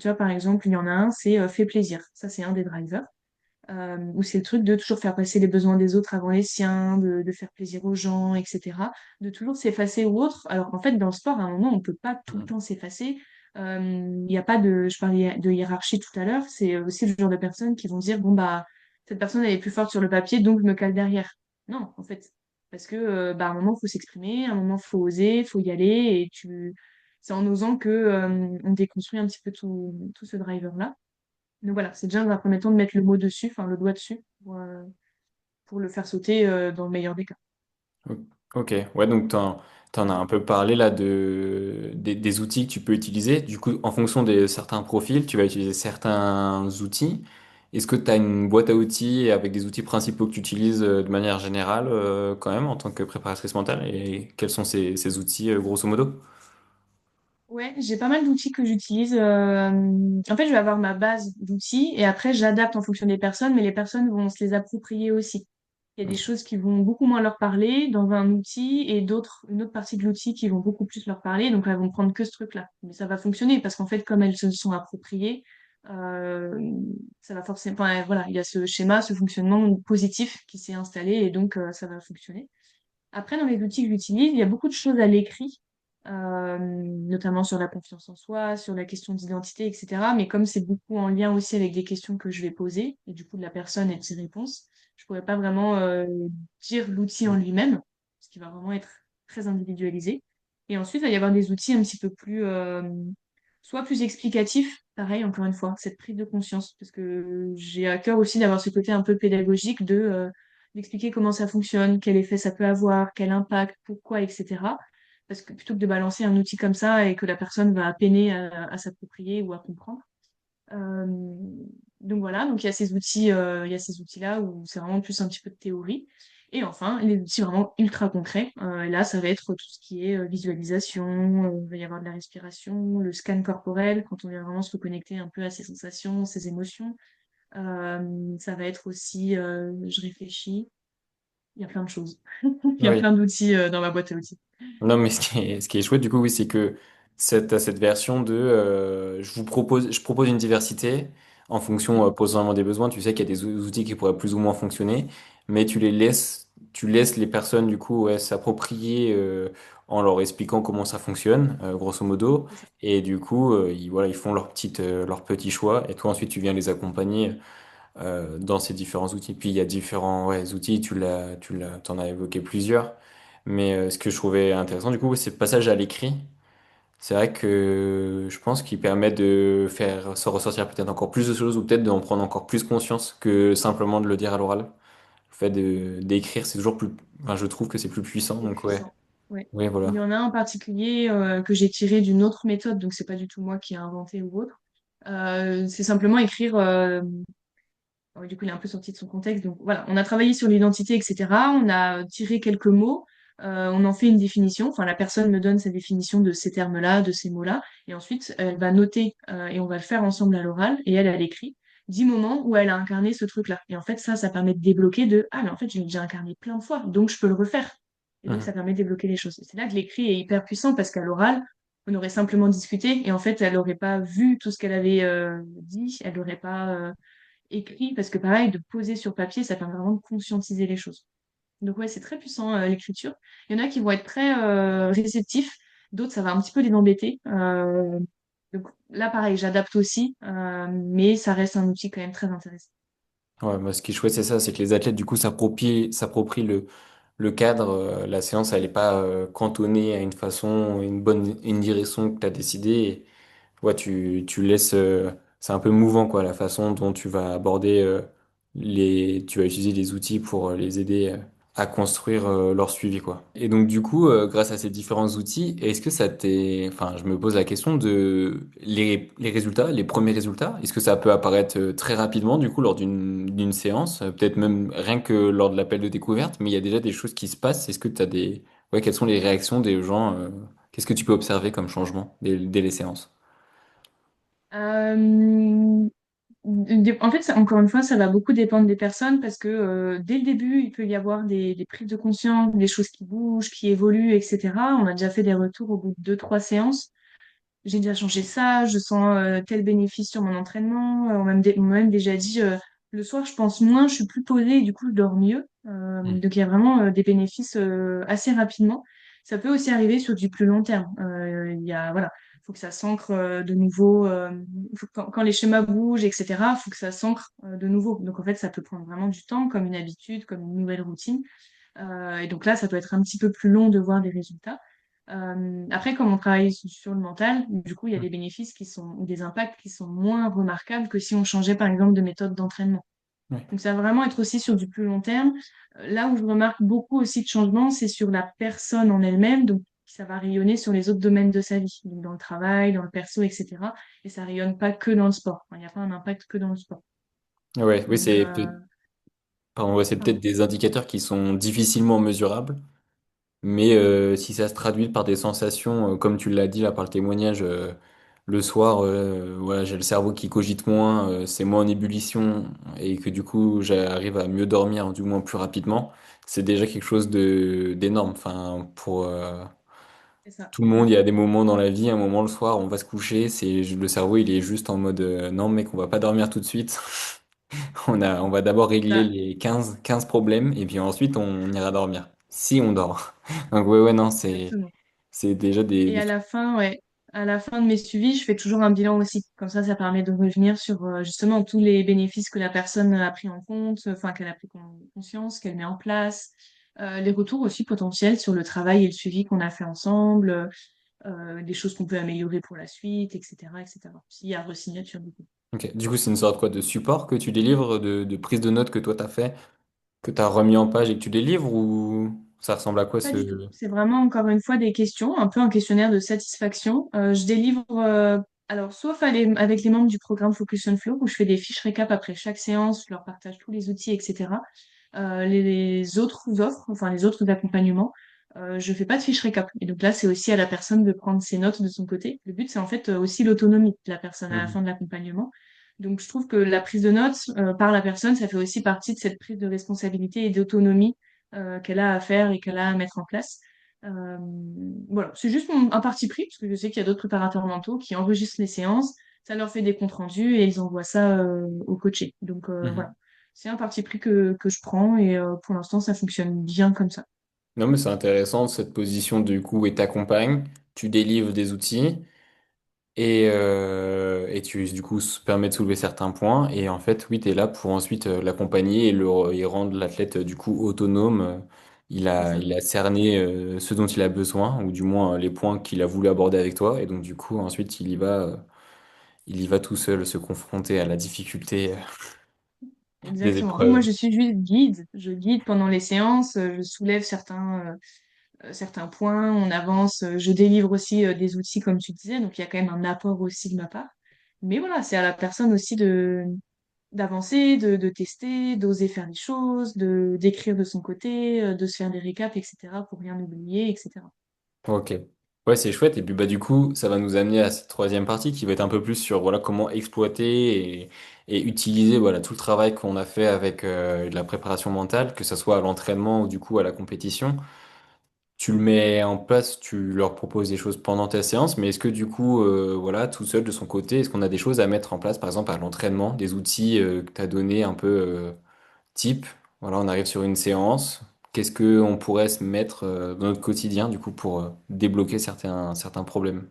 vois, par exemple, il y en a un, c'est fait plaisir. Ça, c'est un des drivers. Où c'est le truc de toujours faire passer les besoins des autres avant les siens, de faire plaisir aux gens, etc. De toujours s'effacer ou autre. Alors qu'en fait, dans le sport, à un moment, on peut pas tout le temps s'effacer. Il n'y a pas je parlais de hiérarchie tout à l'heure, c'est aussi le genre de personnes qui vont dire, bon, bah, cette personne, elle est plus forte sur le papier, donc je me cale derrière. Non, en fait. Parce que, à un moment, il faut s'exprimer, à un moment, il faut oser, il faut y aller, c'est en osant que, on déconstruit un petit peu tout ce driver-là. Donc voilà, c'est déjà dans un premier temps de mettre le mot dessus, enfin le doigt dessus, pour le faire sauter dans le meilleur des cas. Ok, ouais, donc t'en as un peu parlé là des outils que tu peux utiliser. Du coup, en fonction de certains profils, tu vas utiliser certains outils. Est-ce que tu as une boîte à outils avec des outils principaux que tu utilises de manière générale quand même en tant que préparatrice mentale? Et quels sont ces outils grosso modo? Ouais, j'ai pas mal d'outils que j'utilise. En fait, je vais avoir ma base d'outils et après, j'adapte en fonction des personnes, mais les personnes vont se les approprier aussi. Il y a des choses qui vont beaucoup moins leur parler dans un outil et une autre partie de l'outil qui vont beaucoup plus leur parler. Donc, elles vont prendre que ce truc-là. Mais ça va fonctionner parce qu'en fait, comme elles se sont appropriées, euh, ça va forcément. Enfin, voilà, il y a ce schéma, ce fonctionnement positif qui s'est installé et donc ça va fonctionner. Après, dans les outils que j'utilise, il y a beaucoup de choses à l'écrit, notamment sur la confiance en soi, sur la question d'identité, etc. Mais comme c'est beaucoup en lien aussi avec des questions que je vais poser, et du coup de la personne et de ses réponses, je pourrais pas vraiment dire l'outil en lui-même, ce qui va vraiment être très individualisé. Et ensuite, il va y avoir des outils un petit peu plus, soit plus explicatifs, pareil, encore une fois, cette prise de conscience, parce que j'ai à cœur aussi d'avoir ce côté un peu pédagogique d'expliquer comment ça fonctionne, quel effet ça peut avoir, quel impact, pourquoi, etc. Parce que plutôt que de balancer un outil comme ça et que la personne va peiner à s'approprier ou à comprendre. Euh, donc voilà, donc il y a ces outils-là où c'est vraiment plus un petit peu de théorie. Et enfin, les outils vraiment ultra concrets. Et là, ça va être tout ce qui est visualisation, il va y avoir de la respiration, le scan corporel, quand on vient vraiment se reconnecter un peu à ses sensations, ses émotions. Ça va être aussi, je réfléchis, il y a plein de choses. Il y a Oui. plein d'outils dans ma boîte à outils. Non, mais ce qui est chouette, du coup, oui, c'est que t'as cette version de je propose une diversité en fonction Mhm, positionnement des besoins. Tu sais qu'il y a des outils qui pourraient plus ou moins fonctionner, mais tu laisses les personnes, du coup, ouais, s'approprier en leur expliquant comment ça fonctionne, grosso modo. c'est ça. Et du coup, voilà, ils font leur petit choix. Et toi, ensuite, tu viens les accompagner dans ces différents outils. Puis il y a différents ouais, outils, t'en as évoqué plusieurs. Mais ce que je trouvais intéressant, du coup, c'est le passage à l'écrit. C'est vrai que je pense qu'il permet de faire se ressortir peut-être encore plus de choses ou peut-être d'en prendre encore plus conscience que simplement de le dire à l'oral. Le fait d'écrire, c'est toujours plus, enfin, je trouve que c'est plus puissant. C'est Donc ouais, puissant. Ouais. oui, Il y voilà. en a un en particulier que j'ai tiré d'une autre méthode, donc c'est pas du tout moi qui ai inventé ou autre. C'est simplement écrire. Du coup, il est un peu sorti de son contexte. Donc voilà, on a travaillé sur l'identité, etc. On a tiré quelques mots. On en fait une définition. Enfin, la personne me donne sa définition de ces termes-là, de ces mots-là. Et ensuite, elle va noter et on va le faire ensemble à l'oral. Et elle écrit 10 moments où elle a incarné ce truc-là. Et en fait, ça permet de débloquer de ah, mais en fait, j'ai déjà incarné plein de fois, donc je peux le refaire. Et donc, ça Mhm. permet de débloquer les choses. Et c'est là que l'écrit est hyper puissant parce qu'à l'oral, on aurait simplement discuté et en fait, elle n'aurait pas vu tout ce qu'elle avait dit. Elle n'aurait pas écrit, parce que pareil, de poser sur papier, ça permet vraiment de conscientiser les choses. Donc ouais, c'est très puissant l'écriture. Il y en a qui vont être très réceptifs, d'autres, ça va un petit peu les embêter. Donc là, pareil, j'adapte aussi, mais ça reste un outil quand même très intéressant. Ouais, moi, ce qui est chouette, c'est ça, c'est que les athlètes, du coup, s'approprient le cadre. La séance, elle n'est pas cantonnée à une façon, une direction que tu as décidé. Ouais, tu laisses, c'est un peu mouvant, quoi, la façon dont tu vas aborder tu vas utiliser les outils pour les aider à construire leur suivi, quoi. Et donc, du coup, grâce à ces différents outils, est-ce que enfin, je me pose la question de les résultats, les premiers résultats, est-ce que ça peut apparaître très rapidement, du coup, lors d'une séance, peut-être même rien que lors de l'appel de découverte, mais il y a déjà des choses qui se passent. Est-ce que tu as ouais, quelles sont les réactions des gens, qu'est-ce que tu peux observer comme changement dès les séances? Euh, En fait, encore une fois, ça va beaucoup dépendre des personnes parce que dès le début, il peut y avoir des prises de conscience, des choses qui bougent, qui évoluent, etc. On a déjà fait des retours au bout de deux, trois séances. J'ai déjà changé ça, je sens tel bénéfice sur mon entraînement. On m'a même déjà dit, le soir, je pense moins, je suis plus posée et du coup, je dors mieux. Donc, il y a vraiment des bénéfices assez rapidement. Ça peut aussi arriver sur du plus long terme. Voilà, faut que ça s'ancre de nouveau. Quand les schémas bougent, etc., faut que ça s'ancre de nouveau. Donc, en fait, ça peut prendre vraiment du temps, comme une habitude, comme une nouvelle routine. Et donc là, ça peut être un petit peu plus long de voir des résultats. Après, comme on travaille sur le mental, du coup, il y a des bénéfices ou des impacts qui sont moins remarquables que si on changeait, par exemple, de méthode d'entraînement. Ouais. Donc, ça va vraiment être aussi sur du plus long terme. Là où je remarque beaucoup aussi de changements, c'est sur la personne en elle-même. Donc, ça va rayonner sur les autres domaines de sa vie, donc dans le travail, dans le perso, etc. Et ça rayonne pas que dans le sport. Enfin, il n'y a pas un impact que dans le sport. Ouais, oui, Donc, pardon, ouais, c'est peut-être pardon. des indicateurs qui sont difficilement mesurables, mais si ça se traduit par des sensations, comme tu l'as dit là par le témoignage, le soir, voilà, j'ai le cerveau qui cogite moins, c'est moins en ébullition, et que du coup j'arrive à mieux dormir, du moins plus rapidement, c'est déjà quelque chose de d'énorme. Enfin, pour C'est ça. tout le monde, il y a des moments dans la vie, un moment le soir, on va se coucher, le cerveau, il est juste en mode non mec, on va pas dormir tout de suite. On va d'abord régler Ça, les quinze problèmes et puis ensuite on ira dormir. Si on dort. Donc ouais, non, exactement. c'est déjà Et à la fin, ouais, à la fin de mes suivis, je fais toujours un bilan aussi. Comme ça permet de revenir sur justement tous les bénéfices que la personne a pris en compte, enfin qu'elle a pris conscience, qu'elle met en place, les retours aussi potentiels sur le travail et le suivi qu'on a fait ensemble. des choses qu'on peut améliorer pour la suite, etc., etc. S'il y a resignature du coup. Ok. Du coup, c'est une sorte quoi de support que tu délivres, de prise de notes que toi t'as fait, que t'as remis en page et que tu délivres ou ça ressemble à quoi Pas du tout. ce... C'est vraiment encore une fois des questions, un peu un questionnaire de satisfaction. Je délivre, alors sauf avec les membres du programme Focus on Flow, où je fais des fiches récap après chaque séance, je leur partage tous les outils, etc. Les autres offres, enfin les autres accompagnements, je fais pas de fiches récap. Et donc là, c'est aussi à la personne de prendre ses notes de son côté. Le but, c'est en fait aussi l'autonomie de la personne à la Mhm. fin de l'accompagnement. Donc je trouve que la prise de notes par la personne, ça fait aussi partie de cette prise de responsabilité et d'autonomie qu'elle a à faire et qu'elle a à mettre en place. Euh, voilà, c'est juste un parti pris, parce que je sais qu'il y a d'autres préparateurs mentaux qui enregistrent les séances, ça leur fait des comptes rendus et ils envoient ça au coaché. Donc voilà, Mhm. c'est un parti pris que je prends et pour l'instant, ça fonctionne bien comme ça. Non, mais c'est intéressant cette position du coup et t'accompagnes, tu délivres des outils et tu du coup permets de soulever certains points et en fait oui, tu es là pour ensuite l'accompagner et rendre l'athlète du coup autonome. C'est ça. Il a cerné ce dont il a besoin ou du moins les points qu'il a voulu aborder avec toi et donc du coup ensuite il y va tout seul se confronter à la difficulté des Exactement. Donc moi, épreuves. je suis juste guide. Je guide pendant les séances, je soulève certains points, on avance, je délivre aussi des outils, comme tu disais, donc il y a quand même un apport aussi de ma part. Mais voilà, c'est à la personne aussi de d'avancer, de tester, d'oser faire les choses, de d'écrire de son côté, de se faire des récaps, etc., pour rien oublier, etc. Ok. Ouais, c'est chouette. Et puis bah du coup, ça va nous amener à cette troisième partie qui va être un peu plus sur voilà comment exploiter et utiliser voilà tout le travail qu'on a fait avec la préparation mentale, que ce soit à l'entraînement ou du coup à la compétition. Tu le mets en place, tu leur proposes des choses pendant ta séance, mais est-ce que du coup, voilà, tout seul de son côté, est-ce qu'on a des choses à mettre en place, par exemple à l'entraînement, des outils que tu as donné un peu type, voilà, on arrive sur une séance. Qu'est-ce que on pourrait se mettre dans notre quotidien du coup pour débloquer certains problèmes?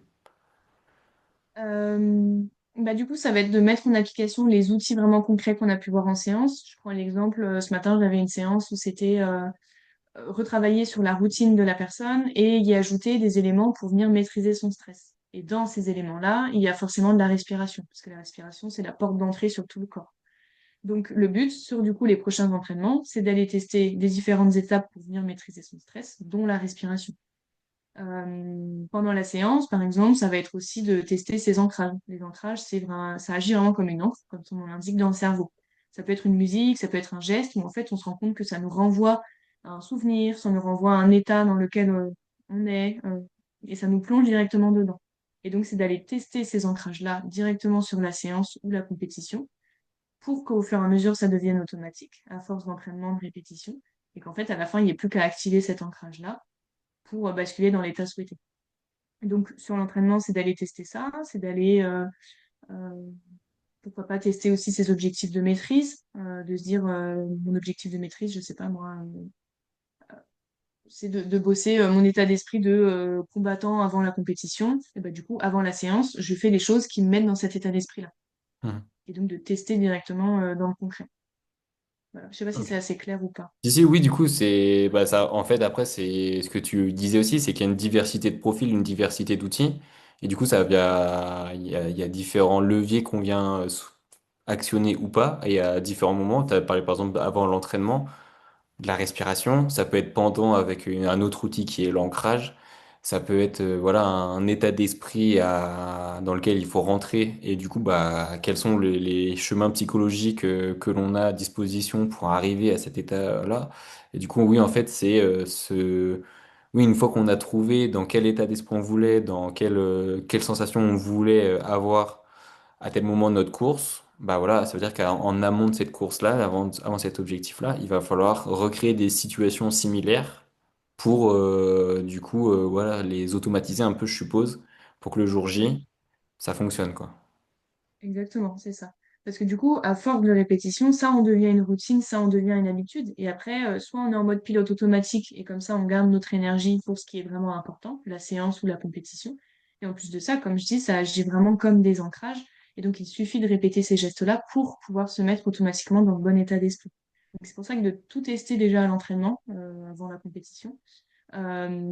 Euh, Bah, du coup, ça va être de mettre en application les outils vraiment concrets qu'on a pu voir en séance. Je prends l'exemple, ce matin, j'avais une séance où c'était retravailler sur la routine de la personne et y ajouter des éléments pour venir maîtriser son stress. Et dans ces éléments-là, il y a forcément de la respiration, parce que la respiration, c'est la porte d'entrée sur tout le corps. Donc, le but sur du coup les prochains entraînements, c'est d'aller tester des différentes étapes pour venir maîtriser son stress, dont la respiration. Pendant la séance, par exemple, ça va être aussi de tester ses ancrages. Les ancrages, ça agit vraiment comme une encre, comme son nom l'indique, dans le cerveau. Ça peut être une musique, ça peut être un geste, où en fait on se rend compte que ça nous renvoie à un souvenir, ça nous renvoie à un état dans lequel on est, et ça nous plonge directement dedans. Et donc, c'est d'aller tester ces ancrages-là directement sur la séance ou la compétition, pour qu'au fur et à mesure, ça devienne automatique, à force d'entraînement, de répétition, et qu'en fait, à la fin, il n'y ait plus qu'à activer cet ancrage-là pour basculer dans l'état souhaité. Donc, sur l'entraînement, c'est d'aller tester ça, c'est d'aller, euh, pourquoi pas, tester aussi ses objectifs de maîtrise, de se dire, mon objectif de maîtrise, je sais pas moi, c'est de bosser mon état d'esprit de combattant avant la compétition. Et bah, du coup, avant la séance, je fais les choses qui me mettent dans cet état d'esprit-là. Mhm. Et donc, de tester directement dans le concret. Voilà. Je sais pas si Ok. c'est assez clair ou pas. Si, si, oui, du coup, c'est bah, ça. En fait, après, c'est ce que tu disais aussi, c'est qu'il y a une diversité de profils, une diversité d'outils, et du coup, il y a différents leviers qu'on vient actionner ou pas, et à différents moments. Tu as parlé par exemple avant l'entraînement. De la respiration, ça peut être pendant avec un autre outil qui est l'ancrage, ça peut être voilà un état d'esprit dans lequel il faut rentrer et du coup bah quels sont les chemins psychologiques que l'on a à disposition pour arriver à cet état-là. Et du coup oui en fait c'est oui une fois qu'on a trouvé dans quel état d'esprit on voulait, dans quelle sensation on voulait avoir à tel moment de notre course, bah voilà, ça veut dire qu'en amont de cette course-là, avant cet objectif-là, il va falloir recréer des situations similaires pour du coup voilà, les automatiser un peu, je suppose, pour que le jour Oui. J, ça fonctionne quoi. Exactement, c'est ça. Parce que du coup, à force de répétition, ça, on devient une routine, ça, on devient une habitude. Et après, soit on est en mode pilote automatique et comme ça, on garde notre énergie pour ce qui est vraiment important, la séance ou la compétition. Et en plus de ça, comme je dis, ça agit vraiment comme des ancrages. Et donc, il suffit de répéter ces gestes-là pour pouvoir se mettre automatiquement dans le bon état d'esprit. Donc, c'est pour ça que de tout tester déjà à l'entraînement, avant la compétition,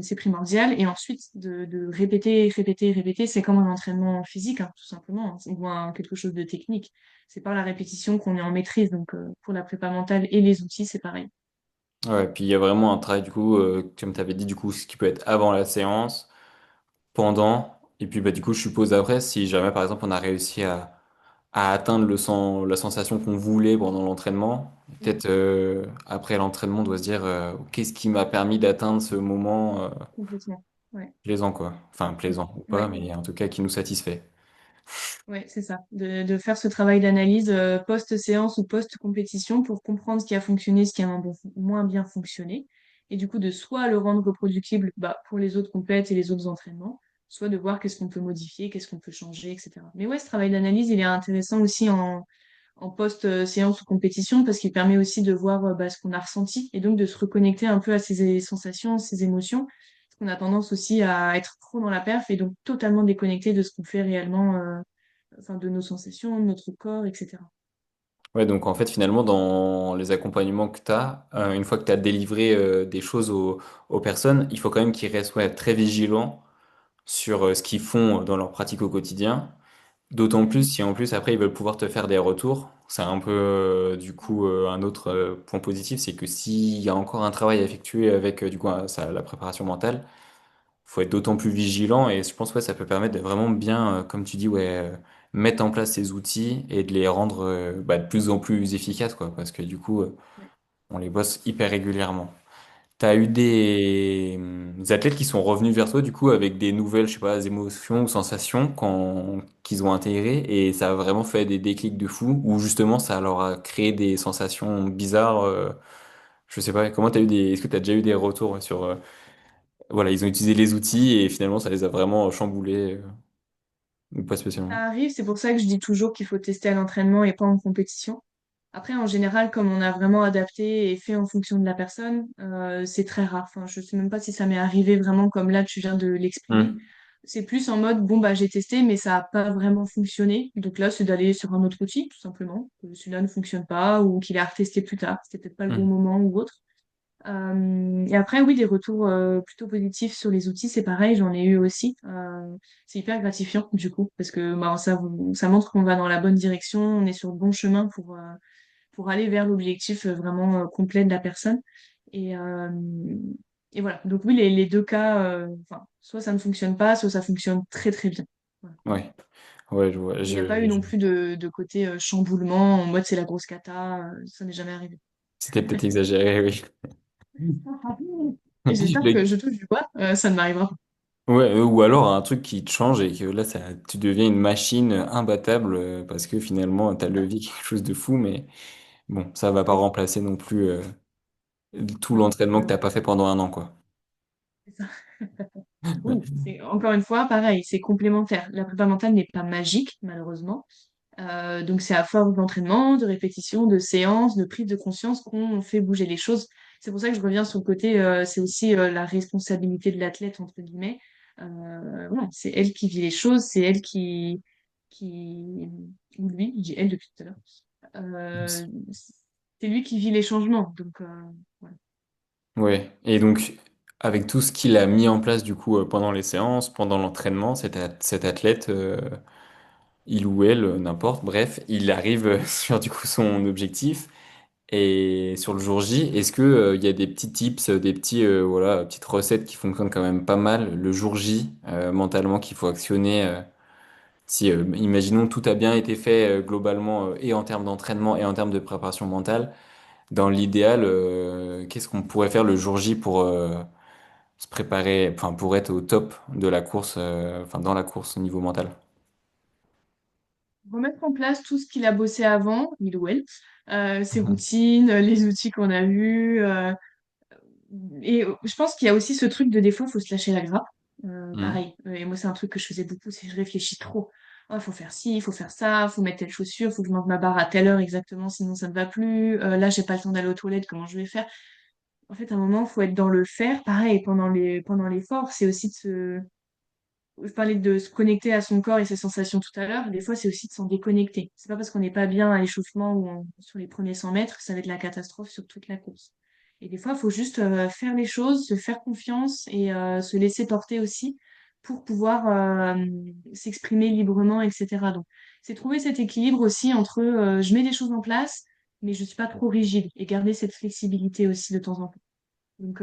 c'est primordial. Et ensuite, de répéter, répéter, répéter, c'est comme un entraînement physique, hein, tout simplement, hein, ou quelque chose de technique. C'est par la répétition qu'on est en maîtrise. Donc, pour la prépa mentale et les outils, c'est pareil. Ouais, puis il y a vraiment un travail, du coup, comme tu avais dit, du coup, ce qui peut être avant la séance, pendant, et puis bah, du coup, je suppose après, si jamais, par exemple, on a réussi à atteindre la sensation qu'on voulait pendant l'entraînement, peut-être après l'entraînement, on doit se dire, qu'est-ce qui m'a permis d'atteindre ce moment Complètement. Ouais. plaisant, quoi. Enfin, plaisant ou pas, Ouais. mais en tout cas, qui nous satisfait. Ouais, c'est ça. De faire ce travail d'analyse post-séance ou post-compétition pour comprendre ce qui a fonctionné, ce qui a moins bien fonctionné. Et du coup, de soit le rendre reproductible bah, pour les autres compètes et les autres entraînements, soit de voir qu'est-ce qu'on peut modifier, qu'est-ce qu'on peut changer, etc. Mais ouais, ce travail d'analyse, il est intéressant aussi en post-séance ou compétition parce qu'il permet aussi de voir bah, ce qu'on a ressenti et donc de se reconnecter un peu à ses sensations, ses émotions. Parce qu'on a tendance aussi à être trop dans la perf et donc totalement déconnecté de ce qu'on fait réellement. Enfin, de nos sensations, de notre corps, etc. Ouais, donc en fait, finalement, dans les accompagnements que tu as, une fois que tu as délivré des choses aux personnes, il faut quand même qu'ils restent ouais, très vigilants sur ce qu'ils font dans leur pratique au quotidien. D'autant plus Mhm. si en plus après ils veulent pouvoir te faire des retours. C'est un peu du coup un autre point positif, c'est que s'il y a encore un travail à effectuer avec du coup la préparation mentale, faut être d'autant plus vigilant et je pense ouais ça peut permettre de vraiment bien, comme tu dis ouais, mettre en place ces outils et de les rendre bah, de plus en plus efficaces quoi, parce que du coup Ouais. on les bosse hyper régulièrement. T'as eu des athlètes qui sont revenus vers toi du coup avec des nouvelles, je sais pas, émotions ou sensations qu'ils ont intégrées et ça a vraiment fait des déclics de fou ou justement ça leur a créé des sensations bizarres. Je sais pas, est-ce que t'as déjà eu des retours ouais, sur voilà, ils ont utilisé les outils et finalement ça les a vraiment chamboulés ou pas Ça spécialement. arrive, c'est pour ça que je dis toujours qu'il faut tester à l'entraînement et pas en compétition. Après, en général, comme on a vraiment adapté et fait en fonction de la personne, c'est très rare. Enfin, je sais même pas si ça m'est arrivé vraiment comme là, tu viens de l'exprimer. Hmm. C'est plus en mode, bon, bah, j'ai testé, mais ça n'a pas vraiment fonctionné. Donc là, c'est d'aller sur un autre outil, tout simplement. Que celui-là ne fonctionne pas ou qu'il a retesté plus tard. C'était peut-être pas le bon Hmm. moment ou autre. Et après, oui, des retours plutôt positifs sur les outils, c'est pareil, j'en ai eu aussi. C'est hyper gratifiant, du coup, parce que bah, ça montre qu'on va dans la bonne direction, on est sur le bon chemin pour aller vers l'objectif vraiment complet de la personne. Et, euh, et voilà. Donc oui, les deux cas, enfin, soit ça ne fonctionne pas, soit ça fonctionne très très bien. Voilà. Ouais, ouais, je vois. Il n'y a pas eu non plus de côté chamboulement en mode c'est la grosse cata, ça n'est jamais arrivé. C'était peut-être exagéré, oui. Et j'espère que je touche du bois, ça ne m'arrivera pas. Ouais, ou alors un truc qui te change et que là, tu deviens une machine imbattable parce que finalement, t'as levé quelque chose de fou, mais bon, ça va pas C'est remplacer non plus tout Non, l'entraînement que non, t'as pas fait pendant un an, quoi. c'est ça. Oui, c'est encore une fois pareil, c'est complémentaire. La prépa mentale n'est pas magique, malheureusement. Donc c'est à force d'entraînement, de répétition, de séances, de prise de conscience qu'on fait bouger les choses. C'est pour ça que je reviens sur le côté, c'est aussi la responsabilité de l'athlète, entre guillemets. Voilà, c'est elle qui vit les choses, c'est elle qui, ou lui, je dis elle depuis tout à l'heure. Euh, c'est lui qui vit les changements. Donc voilà. Ouais, et donc, avec tout ce qu'il a mis en place, du coup, pendant les séances, pendant l'entraînement, cet athlète, il ou elle, n'importe, bref, il arrive sur, du coup, son objectif. Et sur le jour J, est-ce que, il y a des petits tips, des voilà, petites recettes qui fonctionnent quand même pas mal le jour J, mentalement, qu'il faut actionner, si, imaginons, tout a bien été fait, globalement, et en termes d'entraînement et en termes de préparation mentale, dans l'idéal, qu'est-ce qu'on pourrait faire le jour J pour, se préparer, enfin, pour être au top de la course, enfin, dans la course au niveau mental? Remettre en place tout ce qu'il a bossé avant, il ou elle, ses Mhm. routines, les outils qu'on a vus. Et je pense qu'il y a aussi ce truc de des fois, il faut se lâcher la grappe. Mhm. Pareil. Et moi, c'est un truc que je faisais beaucoup, c'est que je réfléchis trop. Il faut faire ci, il faut faire ça, il faut mettre telle chaussure, il faut que je mange ma barre à telle heure exactement, sinon ça ne va plus. Là, j'ai pas le temps d'aller aux toilettes, comment je vais faire? En fait, à un moment, il faut être dans le faire. Pareil, pendant l'effort, c'est aussi de se je parlais de se connecter à son corps et ses sensations tout à l'heure. Des fois, c'est aussi de s'en déconnecter. C'est pas parce qu'on n'est pas bien à l'échauffement ou sur les premiers 100 mètres que ça va être la catastrophe sur toute la course. Et des fois, il faut juste faire les choses, se faire confiance et se laisser porter aussi pour pouvoir s'exprimer librement, etc. Donc, c'est trouver cet équilibre aussi entre je mets des choses en place, mais je suis pas trop rigide et garder cette flexibilité aussi de temps en temps. Donc,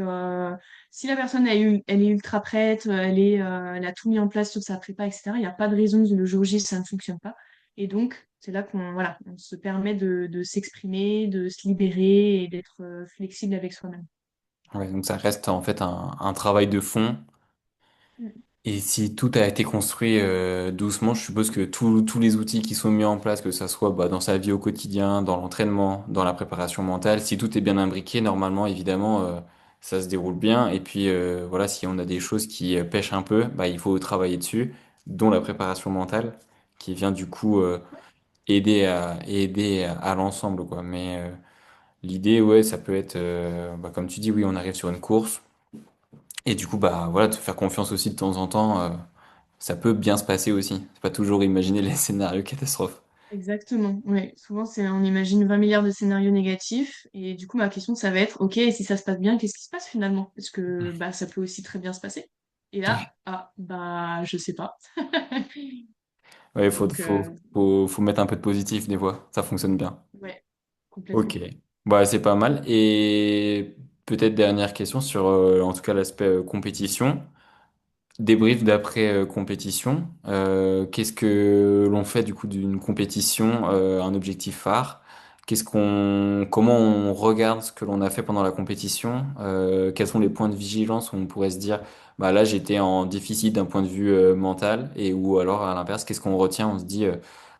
si la personne elle est ultra prête, elle a tout mis en place, toute sa prépa, etc., il n'y a pas de raison que le jour J, ça ne fonctionne pas. Et donc, c'est là qu'on voilà, on se permet de s'exprimer, de se libérer et d'être flexible avec soi-même. Ouais, donc ça reste en fait un travail de fond. Mm. Et si tout a été construit doucement, je suppose que tous les outils qui sont mis en place, que ça soit bah, dans sa vie au quotidien, dans l'entraînement, dans la préparation mentale, si tout est bien imbriqué, normalement, évidemment, ça se déroule bien. Et puis voilà, si on a des choses qui pêchent un peu, bah, il faut travailler dessus, dont la préparation mentale, qui vient du coup aider à l'ensemble, quoi. Mais l'idée, ouais, ça peut être, bah, comme tu dis, oui, on arrive sur une course. Et du coup, bah voilà, te faire confiance aussi de temps en temps, ça peut bien se passer aussi. C'est pas toujours imaginer les scénarios catastrophes. Exactement. Ouais. Souvent, on imagine 20 milliards de scénarios négatifs. Et du coup, ma question, ça va être, OK, et si ça se passe bien, qu'est-ce qui se passe finalement? Parce que bah, ça peut aussi très bien se passer. Et là, ah, bah, je sais pas. Ouais, Donc, faut mettre un peu de positif des fois. Ça fonctionne bien. ouais, Ok. complètement. Bah, c'est pas mal. Et peut-être dernière question sur, en tout cas, l'aspect compétition. Débrief d'après compétition. Qu'est-ce que l'on fait du coup d'une compétition, un objectif phare? Comment on regarde ce que l'on a fait pendant la compétition? Quels sont les points de vigilance où on pourrait se dire, bah là j'étais en déficit d'un point de vue mental et ou alors à l'inverse, qu'est-ce qu'on retient? On se dit,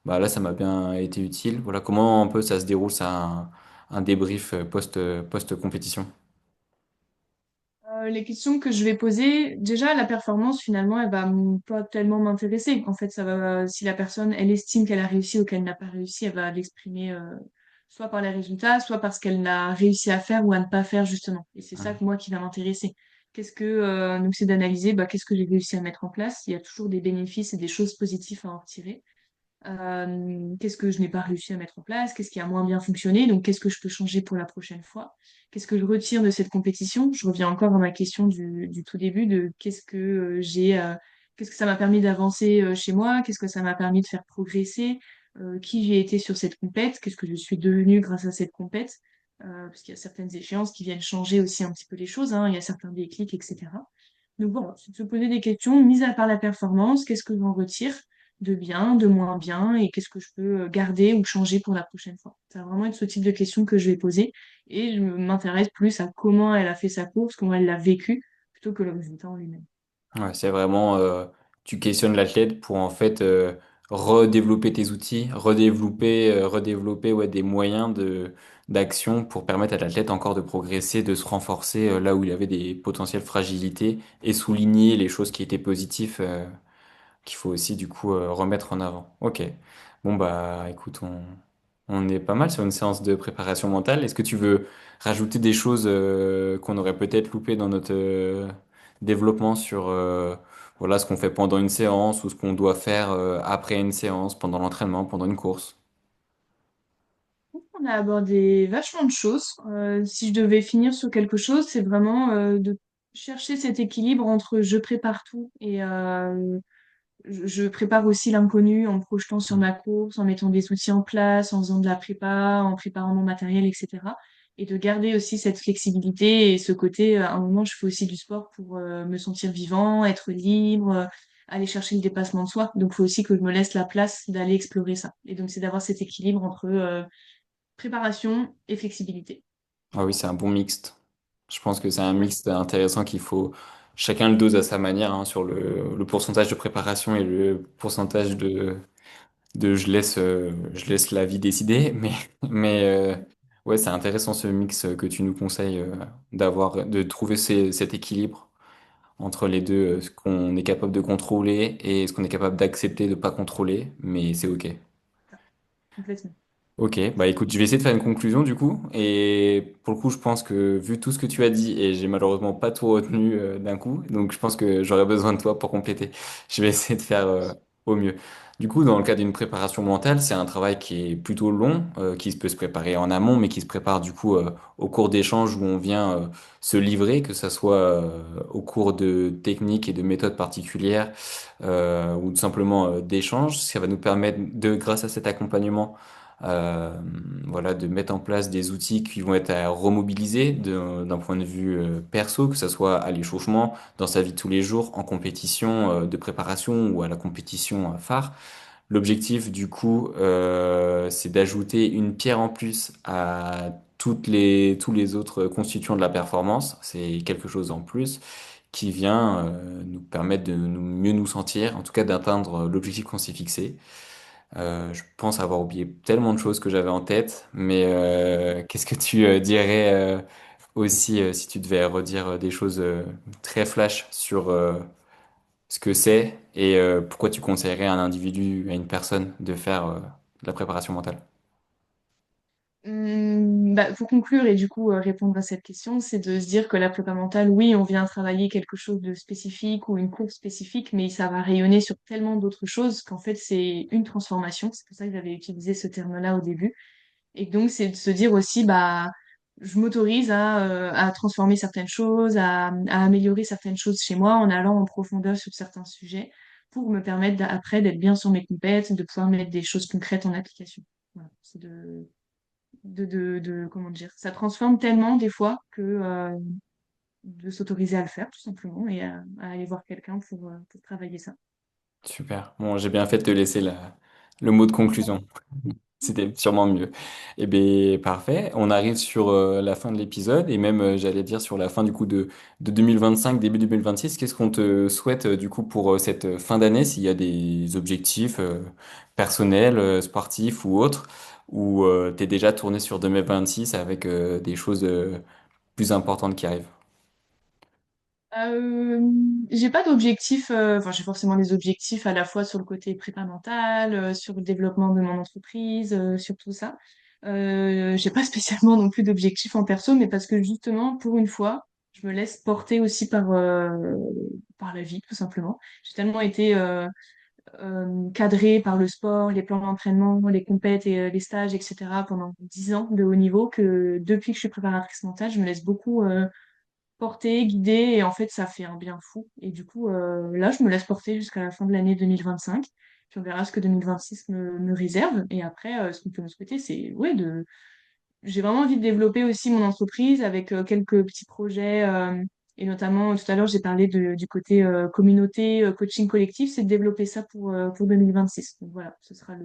bah là ça m'a bien été utile. Voilà comment un peu ça se déroule, ça un débrief post compétition. Les questions que je vais poser, déjà, la performance, finalement, pas tellement m'intéresser. En fait, si la personne, elle estime qu'elle a réussi ou qu'elle n'a pas réussi, elle va l'exprimer soit par les résultats, soit parce qu'elle n'a réussi à faire ou à ne pas faire, justement. Et c'est ça que moi qui va m'intéresser. Donc c'est d'analyser, bah, qu'est-ce que j'ai réussi à mettre en place. Il y a toujours des bénéfices et des choses positives à en retirer. Qu'est-ce que je n'ai pas réussi à mettre en place, qu'est-ce qui a moins bien fonctionné, donc qu'est-ce que je peux changer pour la prochaine fois, qu'est-ce que je retire de cette compétition. Je reviens encore à ma question du tout début de qu'est-ce que ça m'a permis d'avancer chez moi, qu'est-ce que ça m'a permis de faire progresser, qui j'ai été sur cette compète, qu'est-ce que je suis devenue grâce à cette compète, parce qu'il y a certaines échéances qui viennent changer aussi un petit peu les choses, hein, il y a certains déclics, etc. Donc bon, c'est de se poser des questions, mis à part la performance, qu'est-ce que j'en retire de bien, de moins bien, et qu'est-ce que je peux garder ou changer pour la prochaine fois. Ça va vraiment être ce type de questions que je vais poser, et je m'intéresse plus à comment elle a fait sa course, comment elle l'a vécu, plutôt que le résultat en lui-même. Ouais, c'est vraiment, tu questionnes l'athlète pour en fait redévelopper tes outils, redévelopper ouais, des moyens d'action pour permettre à l'athlète encore de progresser, de se renforcer là où il avait des potentielles fragilités et souligner les choses qui étaient positives qu'il faut aussi du coup remettre en avant. Ok. Bon bah écoute, on est pas mal sur une séance de préparation mentale. Est-ce que tu veux rajouter des choses qu'on aurait peut-être loupé dans notre développement sur voilà ce qu'on fait pendant une séance ou ce qu'on doit faire après une séance, pendant l'entraînement, pendant une course? On a abordé vachement de choses. Si je devais finir sur quelque chose, c'est vraiment de chercher cet équilibre entre je prépare tout et je prépare aussi l'inconnu en me projetant sur ma course, en mettant des outils en place, en faisant de la prépa, en préparant mon matériel, etc. Et de garder aussi cette flexibilité et ce côté, à un moment, je fais aussi du sport pour me sentir vivant, être libre, aller chercher le dépassement de soi. Donc, il faut aussi que je me laisse la place d'aller explorer ça. Et donc, c'est d'avoir cet équilibre entre préparation et flexibilité. Ah oui, c'est un bon mixte. Je pense que c'est un Ouais, mixte intéressant qu'il faut chacun le dose à sa manière hein, sur le pourcentage de préparation et le pourcentage de je laisse la vie décider, mais ouais, c'est intéressant ce mix que tu nous conseilles d'avoir, de trouver cet équilibre entre les deux, ce qu'on est capable de contrôler et ce qu'on est capable d'accepter de pas contrôler, mais c'est ok. complètement. Ok, bah écoute, je vais essayer de faire une conclusion du coup, et pour le coup, je pense que vu tout ce que tu as dit, et j'ai malheureusement pas tout retenu d'un coup, donc je pense que j'aurais besoin de toi pour compléter. Je vais essayer de faire au mieux. Du coup, dans le cas d'une préparation mentale, c'est un travail qui est plutôt long, qui peut se préparer en amont, mais qui se prépare du coup au cours d'échanges où on vient se livrer, que ça soit au cours de techniques et de méthodes particulières ou tout simplement d'échanges. Ça va nous permettre de, grâce à cet accompagnement, euh, voilà, de mettre en place des outils qui vont être à remobiliser d'un point de vue perso, que ça soit à l'échauffement, dans sa vie de tous les jours, en compétition de préparation ou à la compétition phare. L'objectif, du coup, c'est d'ajouter une pierre en plus à tous les autres constituants de la performance. C'est quelque chose en plus qui vient nous permettre de mieux nous sentir, en tout cas d'atteindre l'objectif qu'on s'est fixé. Je pense avoir oublié tellement de choses que j'avais en tête, mais qu'est-ce que tu dirais aussi si tu devais redire des choses très flash sur ce que c'est et pourquoi tu conseillerais à un individu, à une personne de faire de la préparation mentale. Bah, pour conclure et du coup répondre à cette question, c'est de se dire que la prépa mentale, oui, on vient travailler quelque chose de spécifique ou une course spécifique, mais ça va rayonner sur tellement d'autres choses qu'en fait c'est une transformation. C'est pour ça que j'avais utilisé ce terme-là au début. Et donc c'est de se dire aussi, bah, je m'autorise à transformer certaines choses, à améliorer certaines choses chez moi en allant en profondeur sur certains sujets pour me permettre après d'être bien sur mes compètes, de pouvoir mettre des choses concrètes en application. Voilà, c'est comment dire, ça transforme tellement des fois que de s'autoriser à le faire tout simplement et à aller voir quelqu'un pour travailler ça. Super. Bon, j'ai bien fait de te laisser le mot de conclusion. C'était sûrement mieux. Eh bien, parfait. On arrive sur la fin de l'épisode et même, j'allais dire, sur la fin du coup de 2025, début 2026. Qu'est-ce qu'on te souhaite du coup pour cette fin d'année, s'il y a des objectifs personnels, sportifs ou autres, ou t'es déjà tourné sur 2026 avec des choses plus importantes qui arrivent? Euh, j'ai pas d'objectif, enfin j'ai forcément des objectifs à la fois sur le côté prépa mental, sur le développement de mon entreprise, sur tout ça. J'ai pas spécialement non plus d'objectifs en perso, mais parce que justement, pour une fois, je me laisse porter aussi par la vie, tout simplement. J'ai tellement été cadrée par le sport, les plans d'entraînement, les compètes et les stages, etc. pendant 10 ans de haut niveau que depuis que je suis préparatrice mentale, je me laisse beaucoup porter, guider, et en fait, ça fait un bien fou. Et du coup, là, je me laisse porter jusqu'à la fin de l'année 2025. Puis on verra ce que 2026 me réserve. Et après, ce qu'on peut me souhaiter, c'est ouais, j'ai vraiment envie de développer aussi mon entreprise avec quelques petits projets. Et notamment, tout à l'heure, j'ai parlé du côté communauté, coaching collectif, c'est de développer ça pour 2026. Donc voilà, ce sera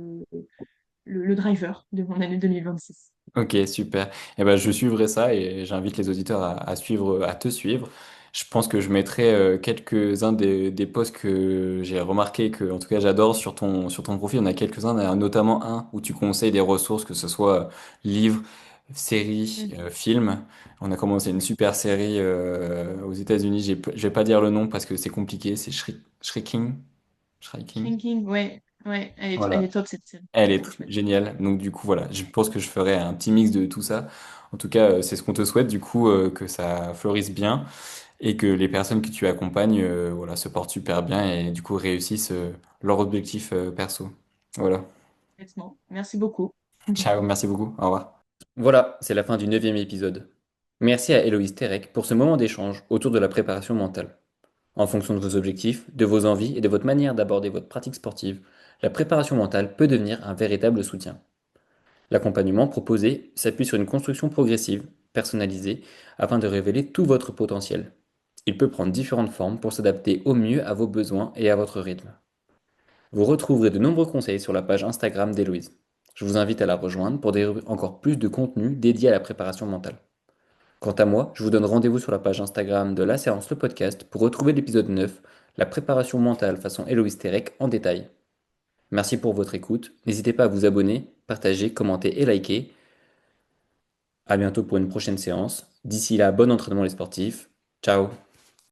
le driver de mon année 2026. Ok, super. Eh ben, je suivrai ça et j'invite les auditeurs à suivre, à te suivre. Je pense que je mettrai quelques-uns des posts que j'ai remarqué que, en tout cas, j'adore sur ton profil. On a quelques-uns, notamment un où tu conseilles des ressources, que ce soit livres, séries, Mm. films. On a commencé une super série aux États-Unis. Je vais pas dire le nom parce que c'est compliqué. C'est Shrinking. Shrinking. Shrinking, ouais, ouais, elle est Voilà. top cette série. Elle Elle est est trop chouette. géniale. Donc du coup, voilà, je pense que je ferai un petit mix de tout ça. En tout cas, c'est ce qu'on te souhaite, du coup, que ça fleurisse bien et que les personnes que tu accompagnes, voilà, se portent super bien et du coup réussissent leur objectif perso. Voilà. Complètement. Merci beaucoup. Ciao, merci beaucoup. Au revoir. Voilà, c'est la fin du neuvième épisode. Merci à Héloïse Terek pour ce moment d'échange autour de la préparation mentale. En fonction de vos objectifs, de vos envies et de votre manière d'aborder votre pratique sportive, la préparation mentale peut devenir un véritable soutien. L'accompagnement proposé s'appuie sur une construction progressive, personnalisée, afin de révéler tout votre potentiel. Il peut prendre différentes formes pour s'adapter au mieux à vos besoins et à votre rythme. Vous retrouverez de nombreux conseils sur la page Instagram d'Héloïse. Je vous invite à la rejoindre pour découvrir encore plus de contenu dédié à la préparation mentale. Quant à moi, je vous donne rendez-vous sur la page Instagram de La Séance le podcast pour retrouver l'épisode 9, la préparation mentale façon Héloïse Terek en détail. Merci pour votre écoute, n'hésitez pas à vous abonner, partager, commenter et liker. À bientôt pour une prochaine séance. D'ici là, bon entraînement les sportifs. Ciao